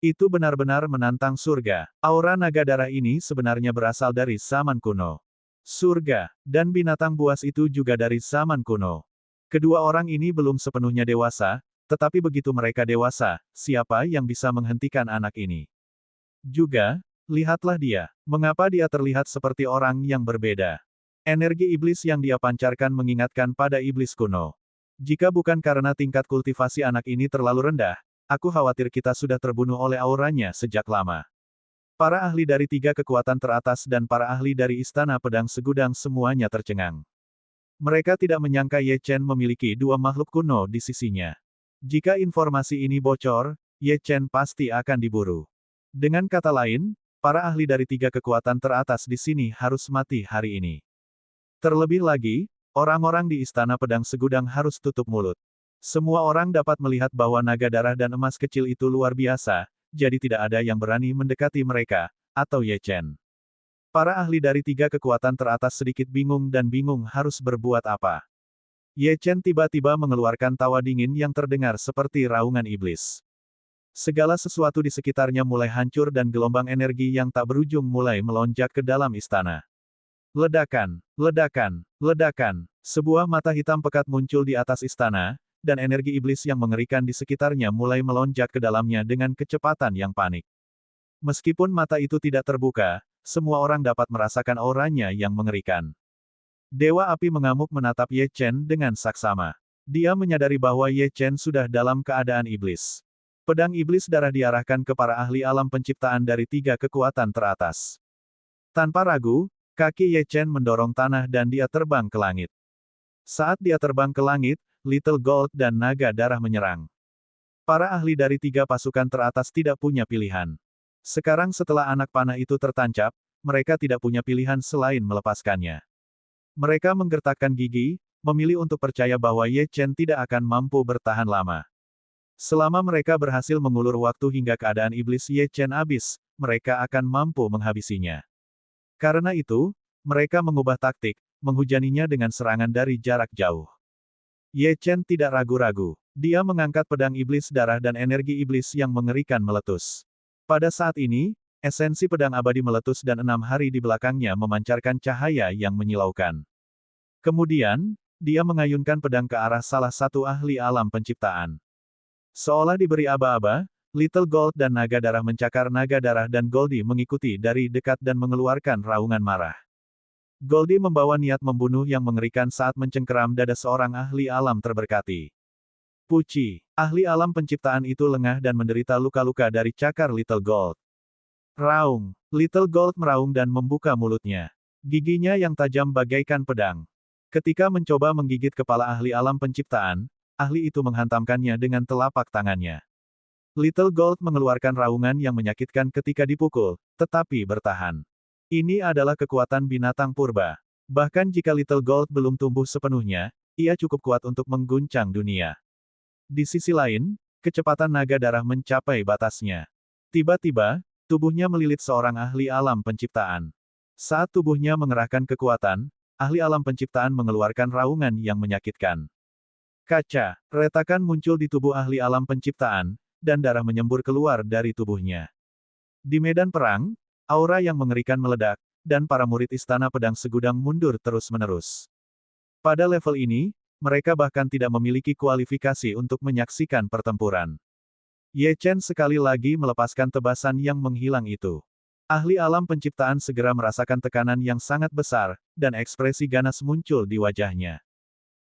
S1: Itu benar-benar menantang surga. Aura naga darah ini sebenarnya berasal dari zaman kuno. Surga, dan binatang buas itu juga dari zaman kuno. Kedua orang ini belum sepenuhnya dewasa, tetapi begitu mereka dewasa, siapa yang bisa menghentikan anak ini? Juga, lihatlah dia. Mengapa dia terlihat seperti orang yang berbeda? Energi iblis yang dia pancarkan mengingatkan pada iblis kuno. Jika bukan karena tingkat kultivasi anak ini terlalu rendah, aku khawatir kita sudah terbunuh oleh auranya sejak lama. Para ahli dari 3 kekuatan teratas dan para ahli dari Istana Pedang Segudang semuanya tercengang. Mereka tidak menyangka Ye Chen memiliki 2 makhluk kuno di sisinya. Jika informasi ini bocor, Ye Chen pasti akan diburu. Dengan kata lain, para ahli dari 3 kekuatan teratas di sini harus mati hari ini. Terlebih lagi, Orang-orang di Istana Pedang Segudang harus tutup mulut. Semua orang dapat melihat bahwa naga darah dan emas kecil itu luar biasa, jadi tidak ada yang berani mendekati mereka, atau Ye Chen. Para ahli dari tiga kekuatan teratas sedikit bingung dan bingung harus berbuat apa. Ye Chen tiba-tiba mengeluarkan tawa dingin yang terdengar seperti raungan iblis. Segala sesuatu di sekitarnya mulai hancur dan gelombang energi yang tak berujung mulai melonjak ke dalam istana. Ledakan, ledakan, ledakan. Sebuah mata hitam pekat muncul di atas istana, dan energi iblis yang mengerikan di sekitarnya mulai melonjak ke dalamnya dengan kecepatan yang panik. Meskipun mata itu tidak terbuka, semua orang dapat merasakan auranya yang mengerikan. Dewa Api mengamuk menatap Ye Chen dengan saksama. Dia menyadari bahwa Ye Chen sudah dalam keadaan iblis. Pedang iblis darah diarahkan ke para ahli alam penciptaan dari tiga kekuatan teratas. Tanpa ragu, kaki Ye Chen mendorong tanah dan dia terbang ke langit. Saat dia terbang ke langit, Little Gold dan naga darah menyerang. Para ahli dari tiga pasukan teratas tidak punya pilihan. Sekarang setelah anak panah itu tertancap, mereka tidak punya pilihan selain melepaskannya. Mereka menggertakkan gigi, memilih untuk percaya bahwa Ye Chen tidak akan mampu bertahan lama. Selama mereka berhasil mengulur waktu hingga keadaan iblis Ye Chen habis, mereka akan mampu menghabisinya. Karena itu, mereka mengubah taktik, menghujaninya dengan serangan dari jarak jauh. Ye Chen tidak ragu-ragu. Dia mengangkat pedang iblis darah dan energi iblis yang mengerikan meletus. Pada saat ini, esensi pedang abadi meletus dan 6 hari di belakangnya memancarkan cahaya yang menyilaukan. Kemudian, dia mengayunkan pedang ke arah salah satu ahli alam penciptaan. Seolah diberi aba-aba, Little Gold dan naga darah mencakar naga darah dan Goldie mengikuti dari dekat dan mengeluarkan raungan marah. Goldie membawa niat membunuh yang mengerikan saat mencengkeram dada seorang ahli alam terberkati. Puci, ahli alam penciptaan itu lengah dan menderita luka-luka dari cakar Little Gold. Raung, Little Gold meraung dan membuka mulutnya. Giginya yang tajam bagaikan pedang. Ketika mencoba menggigit kepala ahli alam penciptaan, ahli itu menghantamkannya dengan telapak tangannya. Little Gold mengeluarkan raungan yang menyakitkan ketika dipukul, tetapi bertahan. Ini adalah kekuatan binatang purba. Bahkan jika Little Gold belum tumbuh sepenuhnya, ia cukup kuat untuk mengguncang dunia. Di sisi lain, kecepatan naga darah mencapai batasnya. Tiba-tiba, tubuhnya melilit seorang ahli alam penciptaan. Saat tubuhnya mengerahkan kekuatan, ahli alam penciptaan mengeluarkan raungan yang menyakitkan. Kaca, retakan muncul di tubuh ahli alam penciptaan, dan darah menyembur keluar dari tubuhnya. Di medan perang, aura yang mengerikan meledak, dan para murid Istana Pedang Segudang mundur terus-menerus. Pada level ini, mereka bahkan tidak memiliki kualifikasi untuk menyaksikan pertempuran. Ye Chen sekali lagi melepaskan tebasan yang menghilang itu. Ahli alam penciptaan segera merasakan tekanan yang sangat besar, dan ekspresi ganas muncul di wajahnya.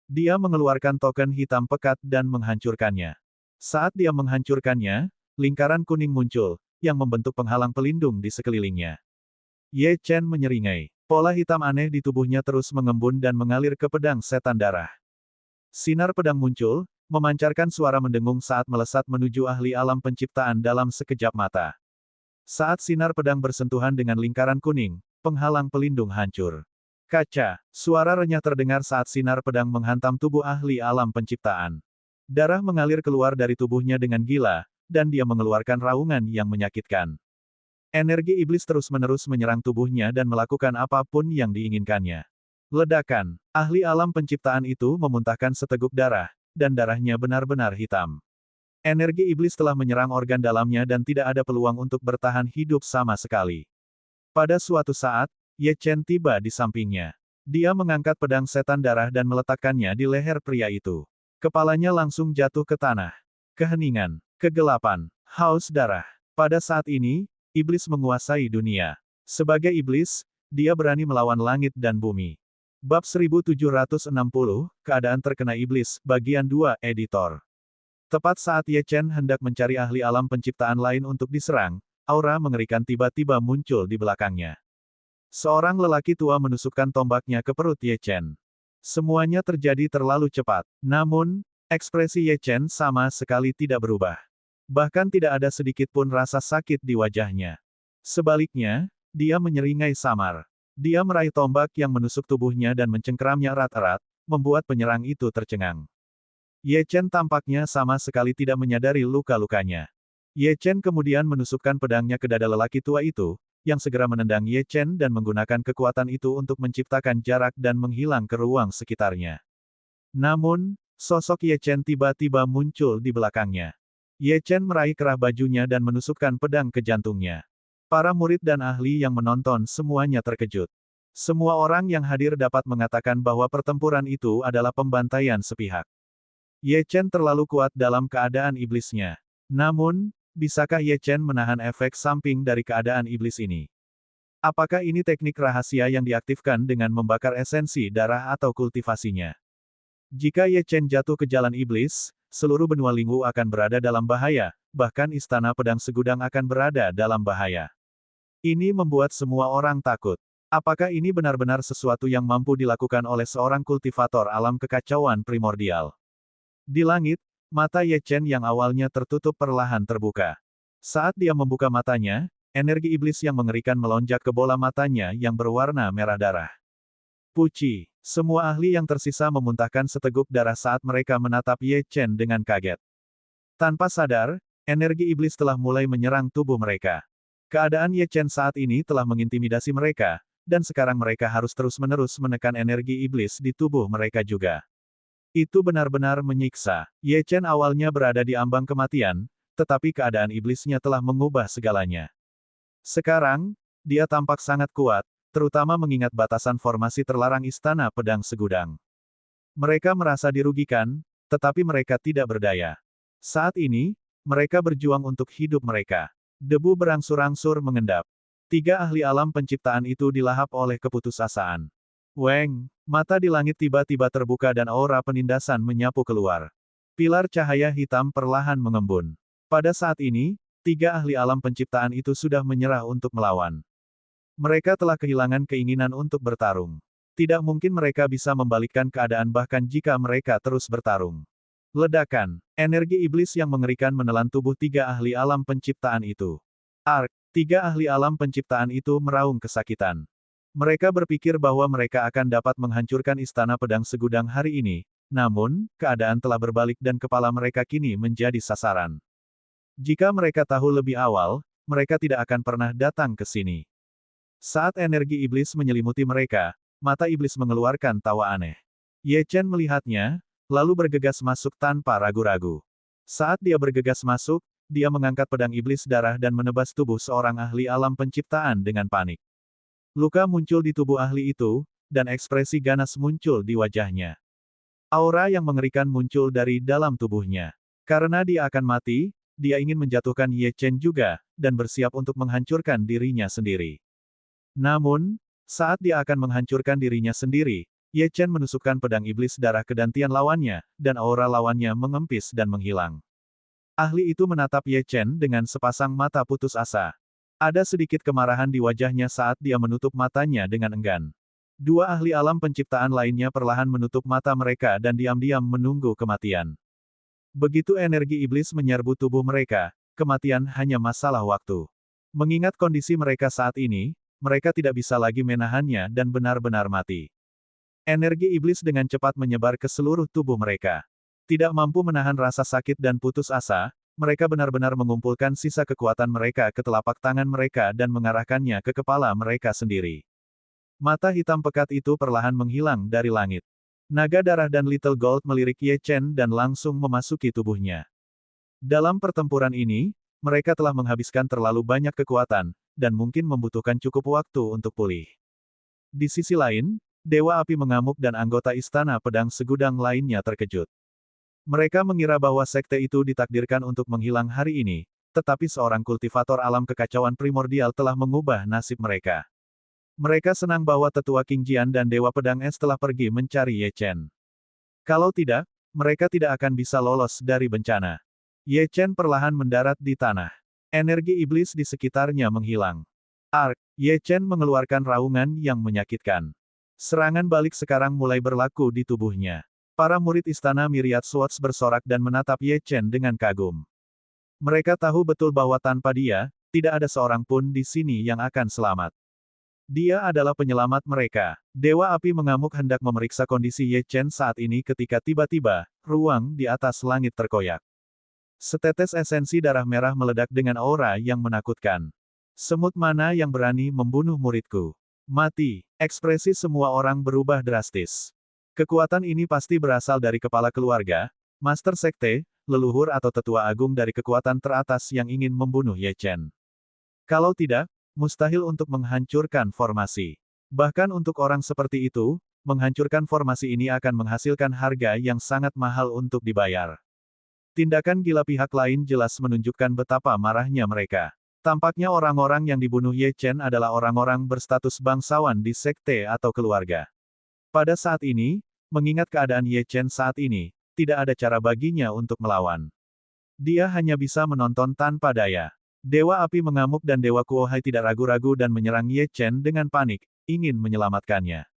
S1: Dia mengeluarkan token hitam pekat dan menghancurkannya. Saat dia menghancurkannya, lingkaran kuning muncul, yang membentuk penghalang pelindung di sekelilingnya. Ye Chen menyeringai. Pola hitam aneh di tubuhnya terus mengembun dan mengalir ke pedang setan darah. Sinar pedang muncul, memancarkan suara mendengung saat melesat menuju ahli alam penciptaan dalam sekejap mata. Saat sinar pedang bersentuhan dengan lingkaran kuning, penghalang pelindung hancur. Kaca, suara renyah terdengar saat sinar pedang menghantam tubuh ahli alam penciptaan. Darah mengalir keluar dari tubuhnya dengan gila, dan dia mengeluarkan raungan yang menyakitkan. Energi iblis terus-menerus menyerang tubuhnya dan melakukan apapun yang diinginkannya. Ledakan, ahli alam penciptaan itu memuntahkan seteguk darah, dan darahnya benar-benar hitam. Energi iblis telah menyerang organ dalamnya dan tidak ada peluang untuk bertahan hidup sama sekali. Pada suatu saat, Ye Chen tiba di sampingnya. Dia mengangkat pedang setan darah dan meletakkannya di leher pria itu. Kepalanya langsung jatuh ke tanah. Keheningan, kegelapan, haus darah. Pada saat ini, iblis menguasai dunia. Sebagai iblis, dia berani melawan langit dan bumi. Bab 1760, Keadaan Terkena Iblis, Bagian 2, Editor. Tepat saat Ye Chen hendak mencari ahli alam penciptaan lain untuk diserang, aura mengerikan tiba-tiba muncul di belakangnya. Seorang lelaki tua menusukkan tombaknya ke perut Ye Chen. Semuanya terjadi terlalu cepat. Namun, ekspresi Ye Chen sama sekali tidak berubah. Bahkan tidak ada sedikit pun rasa sakit di wajahnya. Sebaliknya, dia menyeringai samar. Dia meraih tombak yang menusuk tubuhnya dan mencengkeramnya erat-erat, membuat penyerang itu tercengang. Ye Chen tampaknya sama sekali tidak menyadari luka-lukanya. Ye Chen kemudian menusukkan pedangnya ke dada lelaki tua itu, yang segera menendang Ye Chen dan menggunakan kekuatan itu untuk menciptakan jarak dan menghilang ke ruang sekitarnya. Namun, sosok Ye Chen tiba-tiba muncul di belakangnya. Ye Chen meraih kerah bajunya dan menusukkan pedang ke jantungnya. Para murid dan ahli yang menonton semuanya terkejut. Semua orang yang hadir dapat mengatakan bahwa pertempuran itu adalah pembantaian sepihak. Ye Chen terlalu kuat dalam keadaan iblisnya. Namun, bisakah Ye Chen menahan efek samping dari keadaan iblis ini? Apakah ini teknik rahasia yang diaktifkan dengan membakar esensi darah atau kultivasinya? Jika Ye Chen jatuh ke jalan iblis, seluruh benua Lingwu akan berada dalam bahaya, bahkan Istana Pedang Segudang akan berada dalam bahaya. Ini membuat semua orang takut. Apakah ini benar-benar sesuatu yang mampu dilakukan oleh seorang kultivator alam kekacauan primordial? Di langit, mata Ye Chen yang awalnya tertutup perlahan terbuka. Saat dia membuka matanya, energi iblis yang mengerikan melonjak ke bola matanya yang berwarna merah darah. Puci, semua ahli yang tersisa memuntahkan seteguk darah saat mereka menatap Ye Chen dengan kaget. Tanpa sadar, energi iblis telah mulai menyerang tubuh mereka. Keadaan Ye Chen saat ini telah mengintimidasi mereka, dan sekarang mereka harus terus-menerus menekan energi iblis di tubuh mereka juga. Itu benar-benar menyiksa. Ye Chen awalnya berada di ambang kematian, tetapi keadaan iblisnya telah mengubah segalanya. Sekarang, dia tampak sangat kuat, terutama mengingat batasan formasi terlarang Istana Pedang Segudang. Mereka merasa dirugikan, tetapi mereka tidak berdaya. Saat ini, mereka berjuang untuk hidup mereka. Debu berangsur-angsur mengendap. 3 ahli alam penciptaan itu dilahap oleh keputusasaan. Weng, mata di langit tiba-tiba terbuka dan aura penindasan menyapu keluar. Pilar cahaya hitam perlahan mengembun. Pada saat ini, 3 ahli alam penciptaan itu sudah menyerah untuk melawan. Mereka telah kehilangan keinginan untuk bertarung. Tidak mungkin mereka bisa membalikkan keadaan bahkan jika mereka terus bertarung. Ledakan, energi iblis yang mengerikan menelan tubuh 3 ahli alam penciptaan itu. Ark, 3 ahli alam penciptaan itu meraung kesakitan. Mereka berpikir bahwa mereka akan dapat menghancurkan Istana Pedang Segudang hari ini, namun, keadaan telah berbalik dan kepala mereka kini menjadi sasaran. Jika mereka tahu lebih awal, mereka tidak akan pernah datang ke sini. Saat energi iblis menyelimuti mereka, mata iblis mengeluarkan tawa aneh. Ye Chen melihatnya, lalu bergegas masuk tanpa ragu-ragu. Saat dia bergegas masuk, dia mengangkat pedang iblis darah dan menebas tubuh seorang ahli alam penciptaan dengan panik. Luka muncul di tubuh ahli itu, dan ekspresi ganas muncul di wajahnya. Aura yang mengerikan muncul dari dalam tubuhnya. Karena dia akan mati, dia ingin menjatuhkan Ye Chen juga, dan bersiap untuk menghancurkan dirinya sendiri. Namun, saat dia akan menghancurkan dirinya sendiri, Ye Chen menusukkan pedang iblis darah ke dantian lawannya, dan aura lawannya mengempis dan menghilang. Ahli itu menatap Ye Chen dengan sepasang mata putus asa. Ada sedikit kemarahan di wajahnya saat dia menutup matanya dengan enggan. 2 ahli alam penciptaan lainnya perlahan menutup mata mereka dan diam-diam menunggu kematian. Begitu energi iblis menyerbu tubuh mereka, kematian hanya masalah waktu. Mengingat kondisi mereka saat ini, mereka tidak bisa lagi menahannya dan benar-benar mati. Energi iblis dengan cepat menyebar ke seluruh tubuh mereka. Tidak mampu menahan rasa sakit dan putus asa, mereka benar-benar mengumpulkan sisa kekuatan mereka ke telapak tangan mereka dan mengarahkannya ke kepala mereka sendiri. Mata hitam pekat itu perlahan menghilang dari langit. Naga darah dan Little Gold melirik Ye Chen dan langsung memasuki tubuhnya. Dalam pertempuran ini, mereka telah menghabiskan terlalu banyak kekuatan, dan mungkin membutuhkan cukup waktu untuk pulih. Di sisi lain, Dewa Api mengamuk dan anggota Istana Pedang Segudang lainnya terkejut. Mereka mengira bahwa sekte itu ditakdirkan untuk menghilang hari ini, tetapi seorang kultivator alam kekacauan primordial telah mengubah nasib mereka. Mereka senang bahwa tetua King Jian dan Dewa Pedang Es telah pergi mencari Ye Chen. Kalau tidak, mereka tidak akan bisa lolos dari bencana. Ye Chen perlahan mendarat di tanah. Energi iblis di sekitarnya menghilang. Ark, Ye Chen mengeluarkan raungan yang menyakitkan. Serangan balik sekarang mulai berlaku di tubuhnya. Para murid Istana Myriad Swords bersorak dan menatap Ye Chen dengan kagum. Mereka tahu betul bahwa tanpa dia, tidak ada seorang pun di sini yang akan selamat. Dia adalah penyelamat mereka. Dewa Api mengamuk hendak memeriksa kondisi Ye Chen saat ini ketika tiba-tiba, ruang di atas langit terkoyak. Setetes esensi darah merah meledak dengan aura yang menakutkan. Semut mana yang berani membunuh muridku? Mati. Ekspresi semua orang berubah drastis. Kekuatan ini pasti berasal dari kepala keluarga, master sekte, leluhur atau tetua agung dari kekuatan teratas yang ingin membunuh Ye Chen. Kalau tidak, mustahil untuk menghancurkan formasi. Bahkan untuk orang seperti itu, menghancurkan formasi ini akan menghasilkan harga yang sangat mahal untuk dibayar. Tindakan gila pihak lain jelas menunjukkan betapa marahnya mereka. Tampaknya orang-orang yang dibunuh Ye Chen adalah orang-orang berstatus bangsawan di sekte atau keluarga. Pada saat ini, mengingat keadaan Ye Chen saat ini, tidak ada cara baginya untuk melawan. Dia hanya bisa menonton tanpa daya. Dewa Api mengamuk dan Dewa Kuohai tidak ragu-ragu dan menyerang Ye Chen dengan panik, ingin menyelamatkannya.